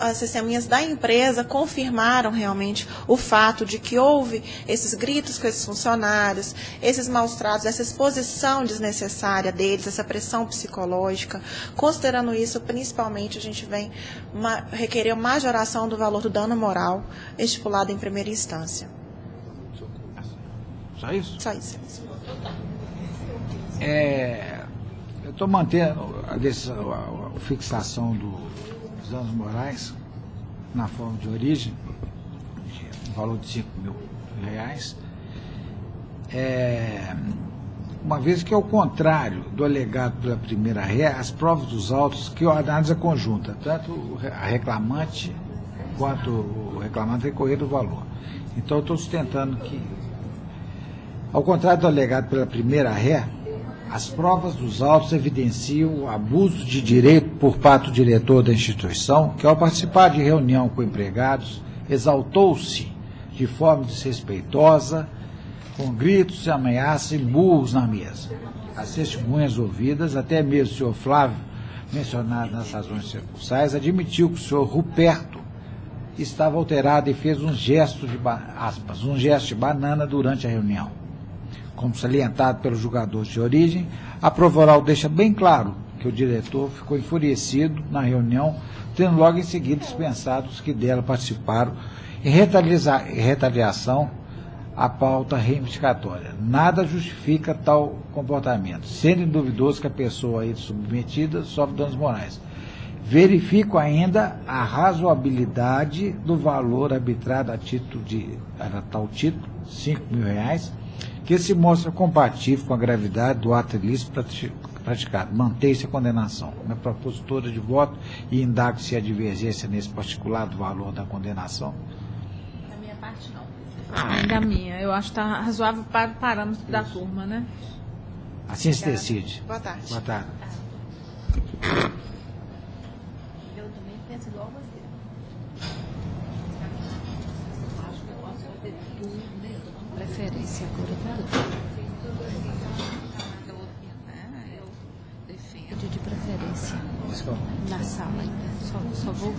as testemunhas da empresa, confirmaram realmente o fato de que houve esses gritos com esses funcionários, esses maus tratos, essa exposição desnecessária deles, essa pressão psicológica. Considerando isso, principalmente, a gente vem requerer majoração do valor do dano moral estipulado em primeira instância. Só isso? Só isso. Eu estou mantendo a fixação dos danos morais na forma de origem, no valor de R$5.000, uma vez que, ao contrário do alegado pela primeira ré, as provas dos autos, que a análise é conjunta, tanto a reclamante quanto o reclamante recorrer do valor. Então, eu estou sustentando que, ao contrário do alegado pela primeira ré, as provas dos autos evidenciam o abuso de direito por parte do diretor da instituição, que, ao participar de reunião com empregados, exaltou-se de forma desrespeitosa, com gritos, ameaças e burros na mesa. As testemunhas ouvidas, até mesmo o senhor Flávio, mencionado nas razões recursais, admitiu que o senhor Ruperto estava alterado e fez um gesto de banana durante a reunião. Como salientado pelo julgador de origem, a prova oral deixa bem claro que o diretor ficou enfurecido na reunião, tendo logo em seguida dispensado os que dela participaram em retaliação à pauta reivindicatória. Nada justifica tal comportamento, sendo duvidoso que a pessoa aí submetida sofre danos morais. Verifico ainda a razoabilidade do valor arbitrado a tal título, R$5.000, que se mostra compatível com a gravidade do ato ilícito praticado. Mantém-se a condenação. Minha propositura de voto e indago se há divergência nesse particular do valor da condenação. Da minha parte, não. Nem da minha. Eu acho que está razoável para o parâmetro da turma, né? Assim se decide. Boa tarde. Boa tarde. Eu também penso igual a você. Preferência agora, pedido de preferência na sala ainda. Só vou.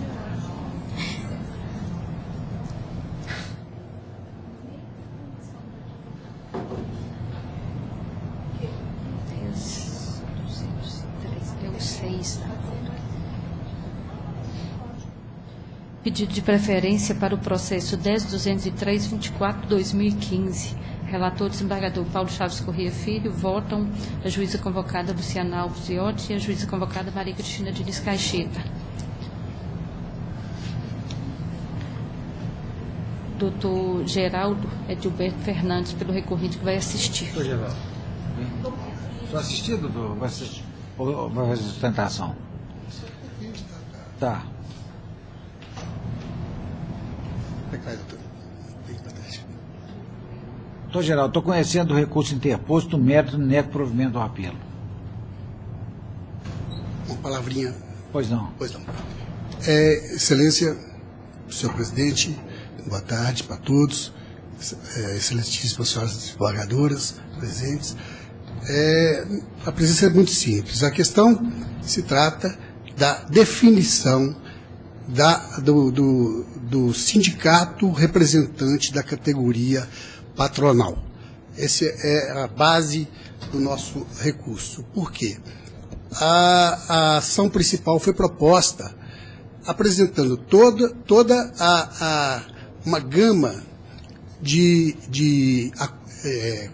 É o 6, Pedido de preferência para o processo 10.203.24/2015. Relator, desembargador Paulo Chaves Corrêa Filho. Votam a juíza convocada Luciana Alves Viotti e a juíza convocada Maria Cristina Diniz Caixeta. Doutor Geraldo Edilberto Fernandes, pelo recorrido, que vai assistir. Doutor Geraldo. Só assistir, doutor? Vai assistir? Ou vai fazer sustentação? Tá. Doutor Geraldo, estou conhecendo o recurso interposto no mérito do nego provimento do apelo. Uma palavrinha. Pois não. Pois não. Excelência, senhor presidente, boa tarde para todos, excelentíssimas senhoras desembargadoras presentes. A presença é muito simples. A questão se trata da definição do sindicato representante da categoria patronal. Essa é a base do nosso recurso. Por quê? A ação principal foi proposta apresentando toda uma gama de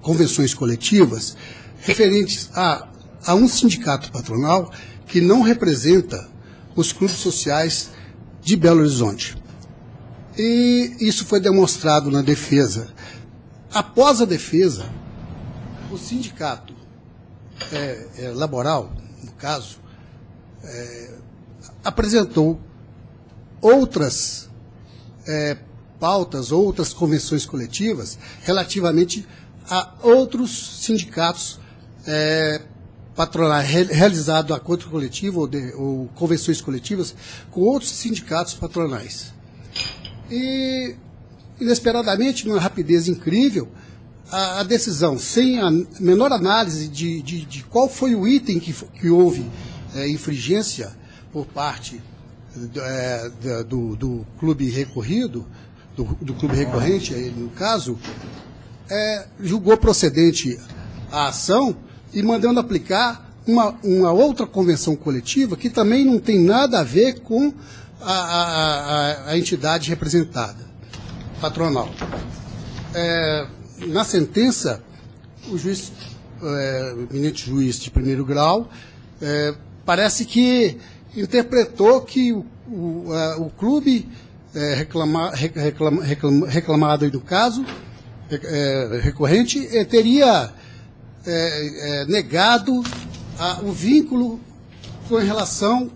convenções coletivas referentes a um sindicato patronal que não representa os clubes sociais de Belo Horizonte. E isso foi demonstrado na defesa. Após a defesa, o sindicato laboral, no caso, apresentou outras pautas, outras convenções coletivas relativamente a outros sindicatos patronais, realizado acordo coletivo ou convenções coletivas com outros sindicatos patronais. E, inesperadamente, numa rapidez incrível, a decisão, sem a menor análise de qual foi o item que houve infringência por parte do clube recorrido, do clube recorrente, aí, no caso, julgou procedente a ação e mandando aplicar uma outra convenção coletiva que também não tem nada a ver com a entidade representada, patronal. Na sentença, o juiz, eminente juiz de primeiro grau, parece que interpretou que o clube reclamado aí no caso, recorrente, teria negado o vínculo com relação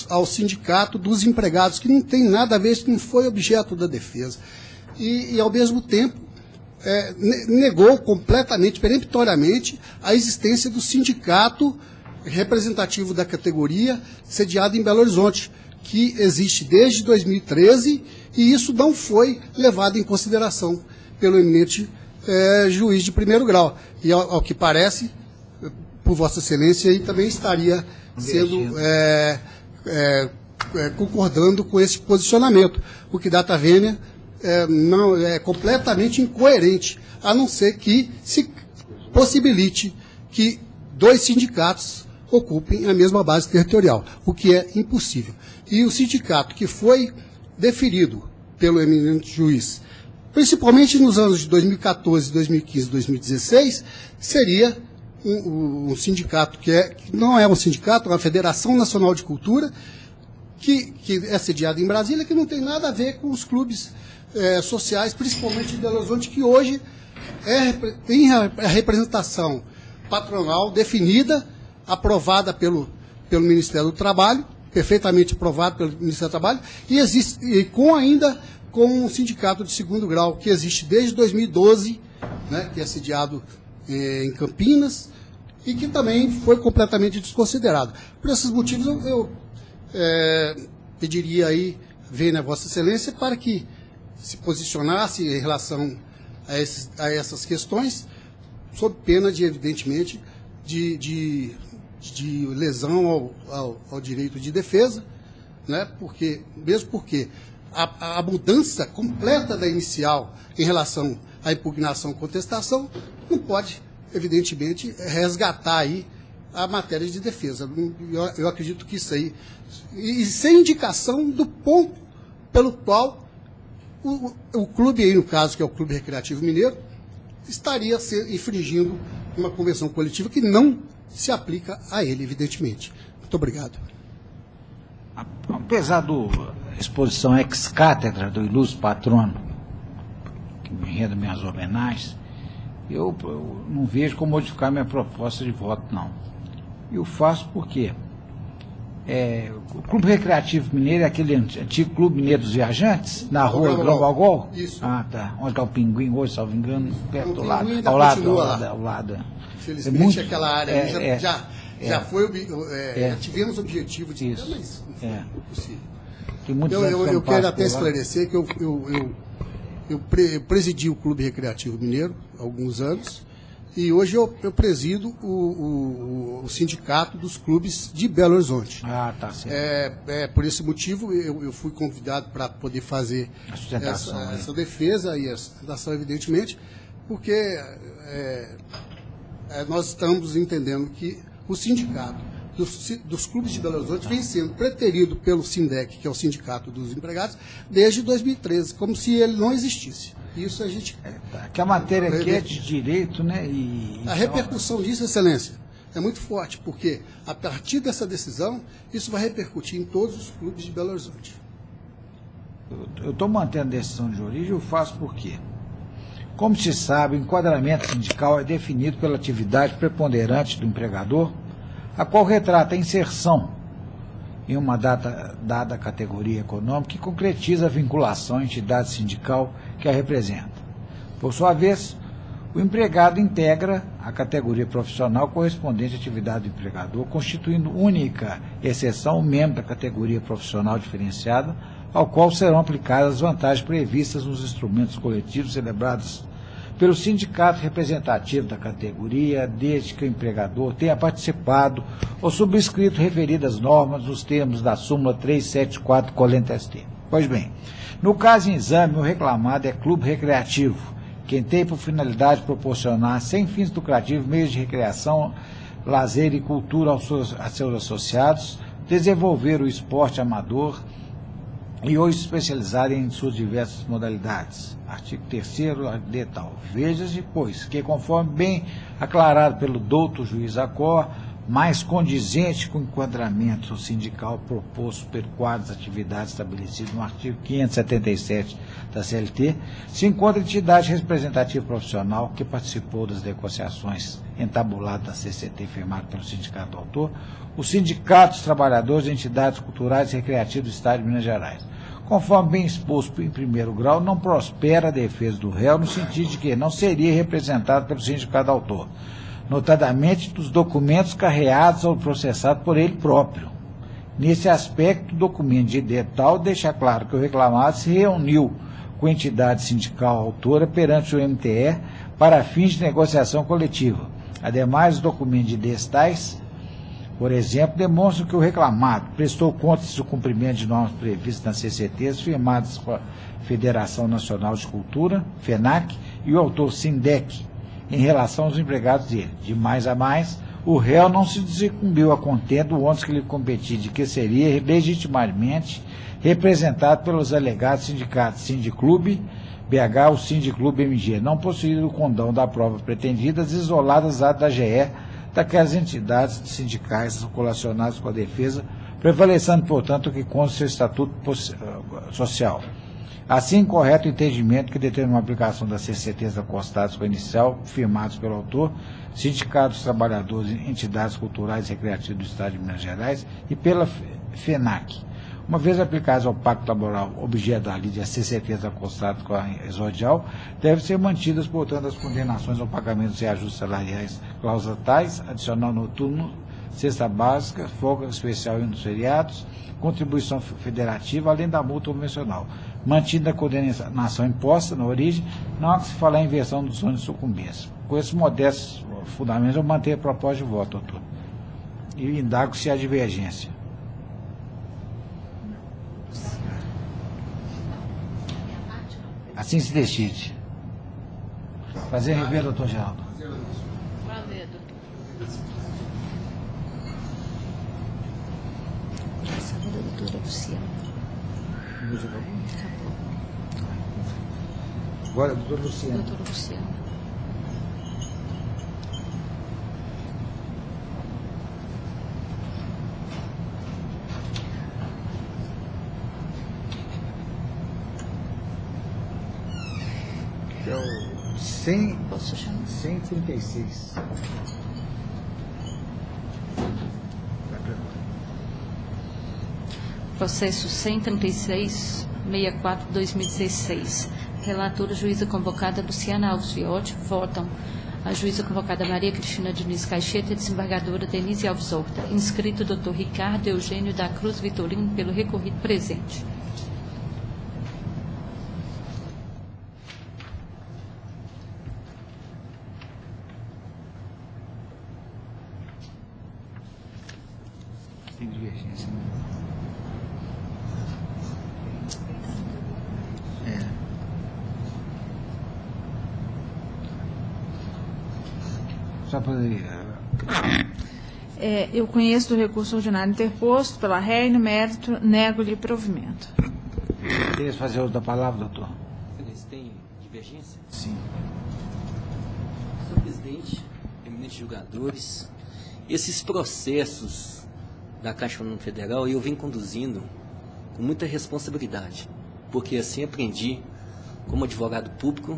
ao sindicato dos empregados, que não tem nada a ver, isso não foi objeto da defesa. E ao mesmo tempo, negou completamente, peremptoriamente, a existência do sindicato representativo da categoria sediado em Belo Horizonte, que existe desde 2013, e isso não foi levado em consideração pelo eminente juiz de primeiro grau. E ao que parece, por Vossa Excelência, aí também estaria sendo concordando com esse posicionamento, o que data vênia não é completamente incoerente, a não ser que se possibilite que dois sindicatos ocupem a mesma base territorial, o que é impossível. E o sindicato que foi deferido pelo eminente juiz, principalmente nos anos de 2014, 2015, 2016, seria um sindicato que não é um sindicato, é uma Federação Nacional de Cultura, que é sediada em Brasília, que não tem nada a ver com os clubes sociais, principalmente de Belo Horizonte, que hoje tem a representação patronal definida, aprovada pelo Ministério do Trabalho, perfeitamente aprovado pelo Ministério do Trabalho, e existe com um sindicato de segundo grau, que existe desde 2012, né, que é sediado em Campinas, e que também foi completamente desconsiderado. Por esses motivos, eu pediria aí, a Vossa Excelência, para que se posicionasse em relação a essas questões, sob pena de, evidentemente, de lesão ao direito de defesa, né, mesmo porque a mudança completa da inicial em relação à impugnação e contestação não pode, evidentemente, resgatar aí a matéria de defesa. Eu acredito que isso aí, e sem indicação do ponto pelo qual o clube aí, no caso, que é o Clube Recreativo Mineiro, estaria infringindo uma convenção coletiva que não se aplica a ele, evidentemente. Muito obrigado. Apesar da exposição ex-cátedra do ilustre patrono, que me renda minhas homenagens, eu não vejo como modificar minha proposta de voto, não. Eu faço porque o Clube Recreativo Mineiro é aquele antigo Clube Mineiro dos Viajantes, na rua Grão-Bagol? Isso. Ah, tá. Onde está o Pinguim hoje, salvo engano, perto do lado. Ao lado. Infelizmente, aquela área já foi. Tivemos o objetivo de. Isso. Mas não foi possível. Eu quero até esclarecer que eu presidi o Clube Recreativo Mineiro há alguns anos, e hoje eu presido o sindicato dos clubes de Belo Horizonte. Ah, tá certo. Por esse motivo eu fui convidado para poder fazer essa defesa e a sustentação, evidentemente, porque nós estamos entendendo que o sindicato dos clubes de Belo Horizonte vem sendo preterido pelo SINDEC, que é o Sindicato dos Empregados, desde 2013, como se ele não existisse. Isso a gente... que a matéria aqui é de direito, né? A repercussão disso, Excelência, é muito forte, porque a partir dessa decisão, isso vai repercutir em todos os clubes de Belo Horizonte. Eu estou mantendo a decisão de origem, eu faço por quê? Como se sabe, o enquadramento sindical é definido pela atividade preponderante do empregador, a qual retrata a inserção em uma dada categoria econômica que concretiza a vinculação à entidade sindical que a representa. Por sua vez, o empregado integra a categoria profissional correspondente à atividade do empregador, constituindo única exceção o membro da categoria profissional diferenciada, ao qual serão aplicadas as vantagens previstas nos instrumentos coletivos celebrados pelo sindicato representativo da categoria, desde que o empregador tenha participado ou subscrito referidas normas nos termos da súmula 374/ST. Pois bem, no caso em exame, o reclamado é clube recreativo, quem tem por finalidade proporcionar, sem fins lucrativos, meios de recreação, lazer e cultura a seus associados, desenvolver o esporte amador e ou especializar em suas diversas modalidades. Artigo 3º, de tal. Veja-se, pois, que conforme bem aclarado pelo douto juiz Acor, mais condizente com o enquadramento sindical proposto pelo quadro das atividades estabelecido no artigo 577 da CLT, se encontra a entidade representativa profissional que participou das negociações entabuladas da CCT firmado pelo sindicato autor, os sindicatos dos trabalhadores e entidades culturais e recreativas do Estado de Minas Gerais. Conforme bem exposto em primeiro grau, não prospera a defesa do réu no sentido de que não seria representado pelo sindicato autor, notadamente dos documentos carreados ou processados por ele próprio. Nesse aspecto, o documento de edital deixa claro que o reclamado se reuniu com a entidade sindical autora perante o MTE para fins de negociação coletiva. Ademais, os documentos de destais, por exemplo, demonstram que o reclamado prestou contas do cumprimento de normas previstas nas CCTs firmadas com a Federação Nacional de Cultura, FENAC, e o autor SINDEC, em relação aos empregados dele. De mais a mais, o réu não se desucumbiu a contento do ônus que lhe competia de que seria legitimamente representado pelos alegados sindicatos Sindiclube, BH ou Sindiclube MG, não possuído o condão da prova pretendidas, isoladas da GE, daquelas entidades sindicais colacionadas com a defesa, prevalecendo, portanto, o que consta seu estatuto social. Assim, correto o entendimento que determina a aplicação das CCTs acostadas com a inicial, firmados pelo autor, sindicatos, trabalhadores, entidades culturais e recreativas do Estado de Minas Gerais e pela FENAC. Uma vez aplicados ao pacto laboral objeto da lei de CCTs acostadas com a exordial, devem ser mantidas, portanto, as condenações ao pagamento de reajustes salariais clausatais, adicional noturno, cesta básica, folga especial nos feriados, contribuição federativa, além da multa convencional, mantida a condenação imposta na origem, não há que se falar em inversão dos ônus de sucumbência. Com esses modestos fundamentos, eu mantenho a proposta de voto, doutor. E indago se há divergência. Assim se decide. Prazer em rever, doutor Geraldo. Prazer, doutor. Essa é a doutora Luciana. Agora, doutor Luciano. Doutora Luciana. Que é o Posso chamar? 136. Processo 136-64-2016. Relatora, juíza convocada Luciana Alves Viotti. Votam a juíza convocada Maria Cristina Diniz Caixeta e desembargadora Denise Alves Horta. Inscrito Dr. Ricardo Eugênio da Cruz Vitorino pelo recorrido presente. Tem divergência, né? Só poderia. Eu conheço do recurso ordinário interposto pela ré e no mérito nego-lhe provimento. Queria fazer uso da palavra, doutor? Eles têm divergência? Sim. Senhor presidente, eminentes julgadores, esses processos da Caixa Econômica Federal eu venho conduzindo com muita responsabilidade, porque assim aprendi como advogado público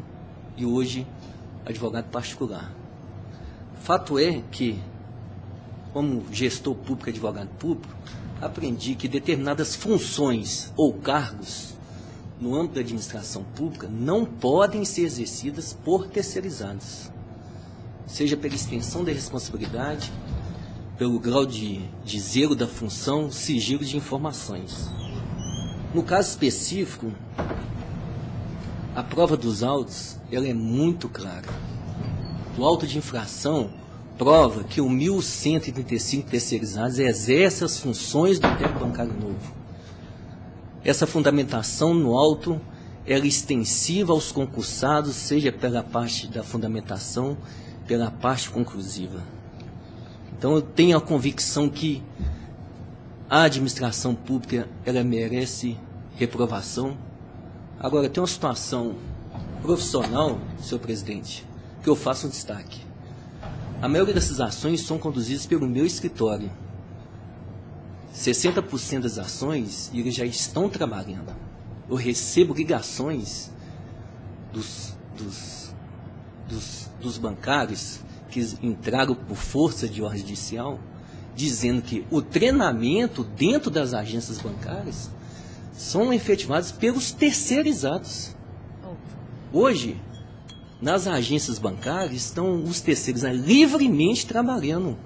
e hoje advogado particular. Fato é que, como gestor público e advogado público, aprendi que determinadas funções ou cargos no âmbito da administração pública não podem ser exercidas por terceirizados, seja pela extensão da responsabilidade, pelo grau de zelo da função, sigilo de informações. No caso específico, a prova dos autos, ela é muito clara. O auto de infração prova que o 1.135 terceirizados exerce as funções do tempo bancário novo. Essa fundamentação no auto ela é extensiva aos concursados, seja pela parte da fundamentação, pela parte conclusiva. Então, eu tenho a convicção que a administração pública ela merece reprovação. Agora, tem uma situação profissional, senhor presidente, que eu faço um destaque. A maioria dessas ações são conduzidas pelo meu escritório. 60% das ações eles já estão trabalhando. Eu recebo ligações dos bancários que entraram por força de ordem judicial, dizendo que o treinamento dentro das agências bancárias são efetivados pelos terceirizados. Hoje, nas agências bancárias, estão os terceirizados livremente trabalhando.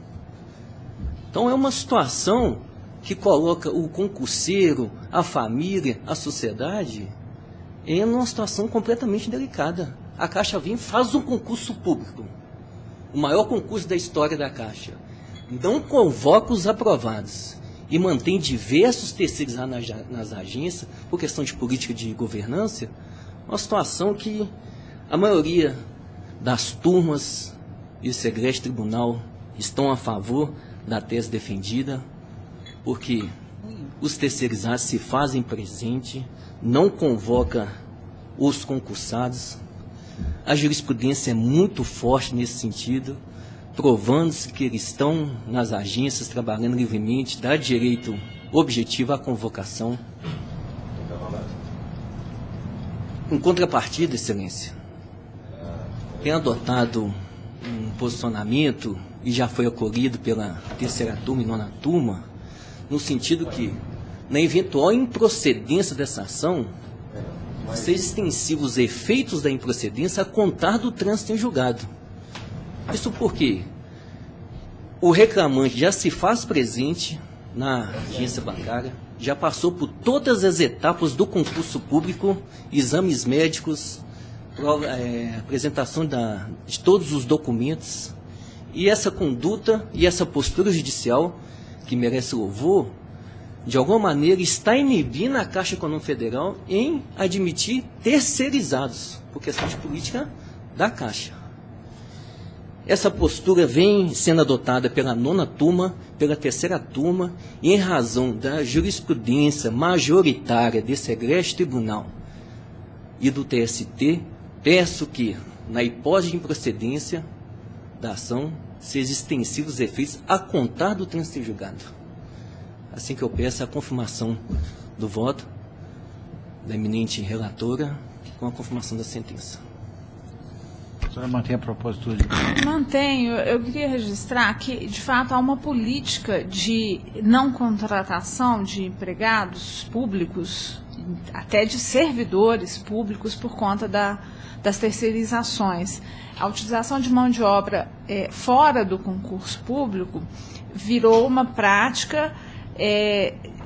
Então, é uma situação que coloca o concurseiro, a família, a sociedade em uma situação completamente delicada. A Caixa vem e faz um concurso público, o maior concurso da história da Caixa. Não convoca os aprovados e mantém diversos terceirizados nas agências por questão de política de governança, uma situação que a maioria das turmas e o Egrégio Tribunal estão a favor da tese defendida, porque os terceirizados se fazem presente, não convoca os concursados. A jurisprudência é muito forte nesse sentido, provando-se que eles estão nas agências trabalhando livremente, dá direito objetivo à convocação. Em contrapartida, Excelência, tem adotado um posicionamento, e já foi acolhido pela terceira turma e nona turma, no sentido que, na eventual improcedência dessa ação, seja extensivo os efeitos da improcedência a contar do trânsito em julgado. Isso porque o reclamante já se faz presente na agência bancária, já passou por todas as etapas do concurso público, exames médicos, apresentação de todos os documentos, e essa conduta e essa postura judicial, que merece louvor, de alguma maneira está inibindo a Caixa Econômica Federal em admitir terceirizados, por questão de política da Caixa. Essa postura vem sendo adotada pela nona turma, pela terceira turma, e em razão da jurisprudência majoritária desse Egrégio Tribunal e do TST, peço que, na hipótese de improcedência da ação, sejam extensivos os efeitos a contar do trânsito em julgado. Assim que eu peço a confirmação do voto da eminente relatora com a confirmação da sentença. A senhora mantém a proposta de... Mantenho. Eu queria registrar que, de fato, há uma política de não contratação de empregados públicos, até de servidores públicos, por conta das terceirizações. A utilização de mão de obra fora do concurso público virou uma prática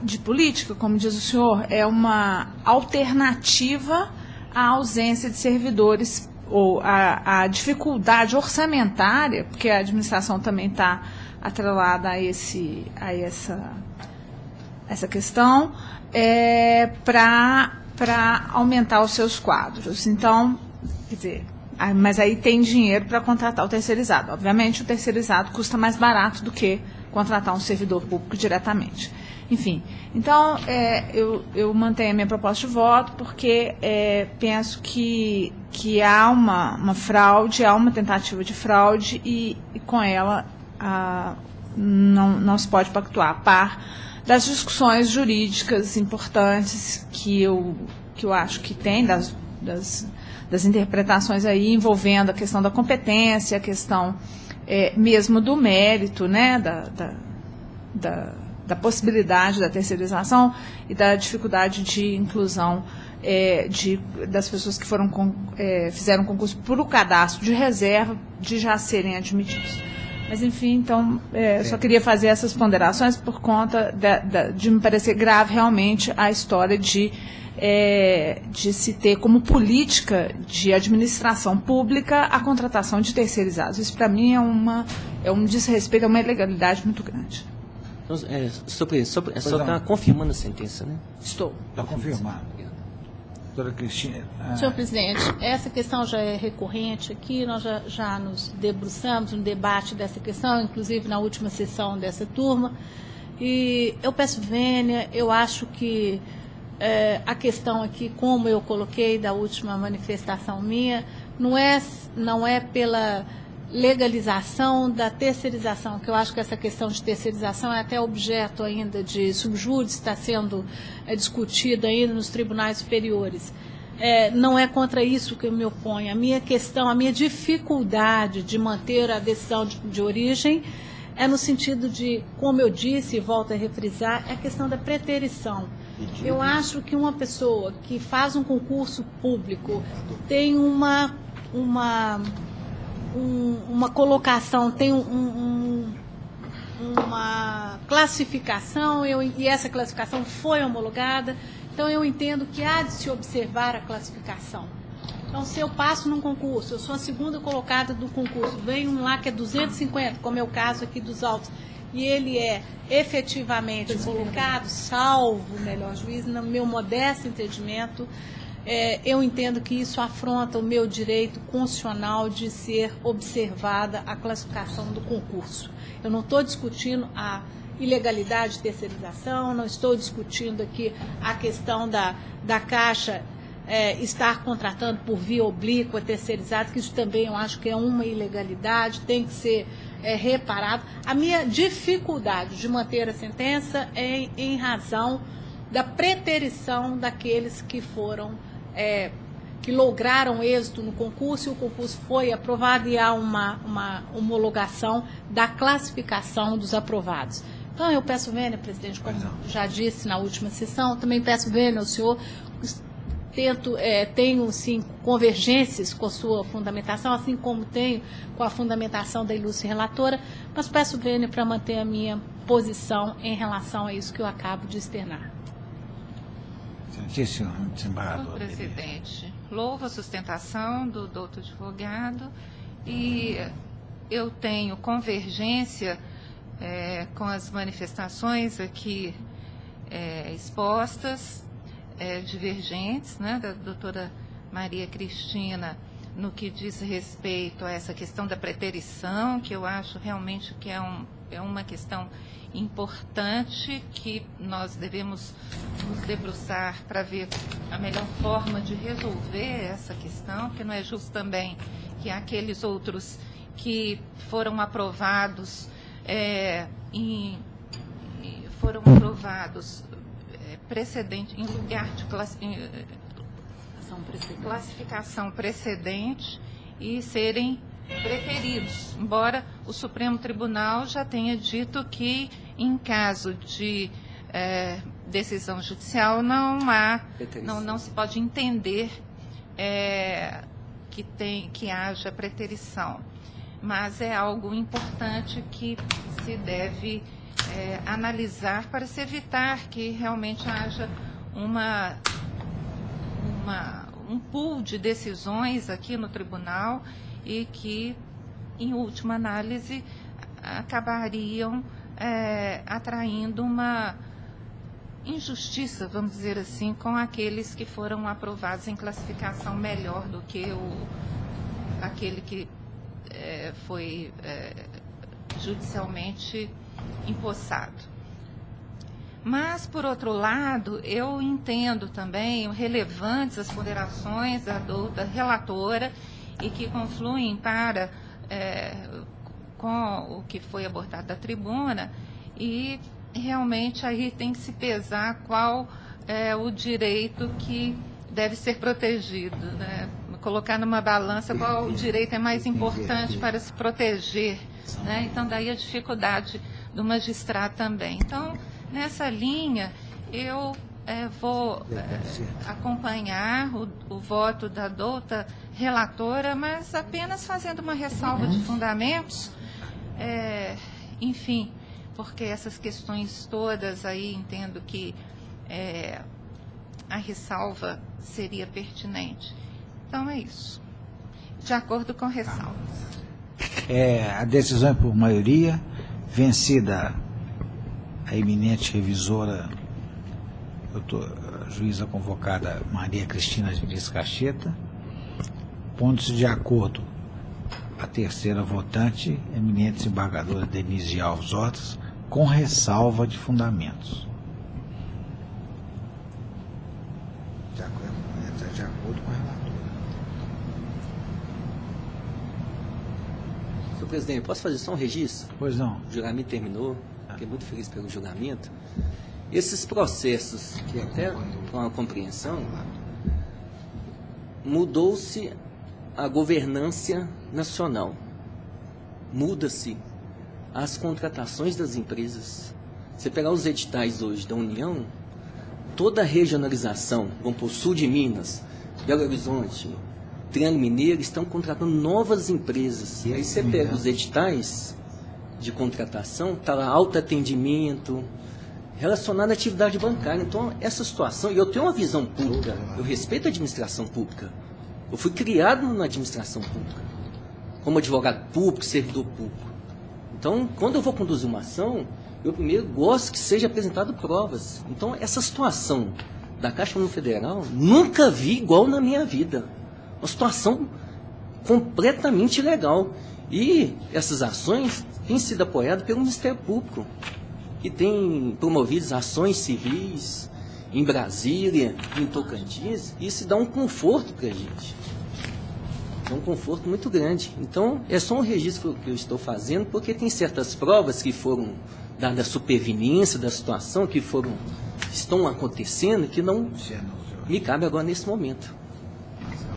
de política, como diz o senhor, é uma alternativa à ausência de servidores ou à dificuldade orçamentária, porque a administração também está atrelada a essa questão, para aumentar os seus quadros. Então, quer dizer, mas aí tem dinheiro para contratar o terceirizado. Obviamente, o terceirizado custa mais barato do que contratar um servidor público diretamente. Enfim, então, eu mantenho a minha proposta de voto, porque penso que há uma fraude, há uma tentativa de fraude, e com ela não se pode pactuar, a par das discussões jurídicas importantes que eu acho que tem, das interpretações aí envolvendo a questão da competência, a questão mesmo do mérito, né, da possibilidade da terceirização e da dificuldade de inclusão das pessoas que fizeram concurso por o cadastro de reserva, de já serem admitidos. Mas, enfim, então, eu só queria fazer essas ponderações por conta de me parecer grave realmente a história de de se ter como política de administração pública a contratação de terceirizados. Isso, para mim, é um desrespeito, é uma ilegalidade muito grande. Então, senhor presidente, só está confirmando a sentença, né? Estou. Está confirmado. Doutora Cristina. Senhor presidente, essa questão já é recorrente aqui, nós já nos debruçamos no debate dessa questão, inclusive na última sessão dessa turma, e eu peço vênia, eu acho que a questão aqui, como eu coloquei da última manifestação minha, não é pela legalização da terceirização, que eu acho que essa questão de terceirização é até objeto ainda de subjúdice, está sendo discutida ainda nos tribunais superiores. Não é contra isso que eu me oponho. A minha questão, a minha dificuldade de manter a decisão de origem é no sentido de, como eu disse e volto a refrisar, é a questão da preterição. Eu acho que uma pessoa que faz um concurso público tem uma colocação, tem uma classificação, e essa classificação foi homologada, então eu entendo que há de se observar a classificação. Então, se eu passo num concurso, eu sou a segunda colocada do concurso, vem um lá que é 250, como é o caso aqui dos autos, e ele é efetivamente colocado, salvo o melhor juiz, no meu modesto entendimento, eu entendo que isso afronta o meu direito constitucional de ser observada a classificação do concurso. Eu não estou discutindo a ilegalidade de terceirização, não estou discutindo aqui a questão da Caixa estar contratando por via oblíqua terceirizados, que isso também eu acho que é uma ilegalidade, tem que ser reparado. A minha dificuldade de manter a sentença é em razão da preterição daqueles que foram, que lograram êxito no concurso, e o concurso foi aprovado e há uma homologação da classificação dos aprovados. Então, eu peço vênia, presidente, como já disse na última sessão, também peço vênia ao senhor, tenho, sim, convergências com a sua fundamentação, assim como tenho com a fundamentação da ilustre relatora, mas peço vênia para manter a minha posição em relação a isso que eu acabo de externar. Senhor desembargador. Presidente, louvo a sustentação do doutor advogado e eu tenho convergência com as manifestações aqui expostas, divergentes, né, da doutora Maria Cristina, no que diz respeito a essa questão da preterição, que eu acho realmente que é uma questão importante que nós devemos nos debruçar para ver a melhor forma de resolver essa questão, porque não é justo também que aqueles outros que foram aprovados precedente, em lugar de classificação precedente e serem preteridos, embora o Supremo Tribunal já tenha dito que, em caso de decisão judicial, não se pode entender que haja preterição. Mas é algo importante que se deve analisar para se evitar que realmente haja um pool de decisões aqui no tribunal e que, em última análise, acabariam atraindo uma injustiça, vamos dizer assim, com aqueles que foram aprovados em classificação melhor do que aquele que foi judicialmente empossado. Mas, por outro lado, eu entendo também relevantes as ponderações da relatora e que confluem com o que foi abordado da tribuna, e realmente aí tem que se pesar qual é o direito que deve ser protegido, né? Colocar numa balança qual o direito é mais importante para se proteger, né? Então, daí a dificuldade do magistrado também. Então, nessa linha, eu vou acompanhar o voto da douta relatora, mas apenas fazendo uma ressalva de fundamentos, enfim, porque essas questões todas aí entendo que a ressalva seria pertinente. Então, é isso. De acordo com ressalvas. A decisão é por maioria, vencida a eminente revisora, a juíza convocada Maria Cristina Diniz Cacheta, pondo-se de acordo a terceira votante, eminente desembargadora Denise Alves Hortas, com ressalva de fundamentos. De acordo com a relatora. Senhor presidente, posso fazer só um registro? Pois não. O julgamento terminou, fiquei muito feliz pelo julgamento. Esses processos, que até com a compreensão, mudou-se a governança nacional. Muda-se as contratações das empresas. Você pegar os editais hoje da União, toda a regionalização, vamos por sul de Minas, Belo Horizonte, Triângulo Mineiro, estão contratando novas empresas. E aí você pega os editais de contratação, está lá autoatendimento, relacionado à atividade bancária. Então, essa situação, e eu tenho uma visão pública, eu respeito a administração pública. Eu fui criado na administração pública, como advogado público, servidor público. Então, quando eu vou conduzir uma ação, eu primeiro gosto que seja apresentado provas. Então, essa situação da Caixa Econômica Federal, nunca vi igual na minha vida. Uma situação completamente ilegal. E essas ações têm sido apoiadas pelo Ministério Público, que tem promovido ações civis em Brasília, em Tocantins, e isso dá um conforto para a gente. É um conforto muito grande. Então, é só um registro que eu estou fazendo, porque tem certas provas que foram dadas a superveniência da situação, que estão acontecendo, que não me cabe agora nesse momento.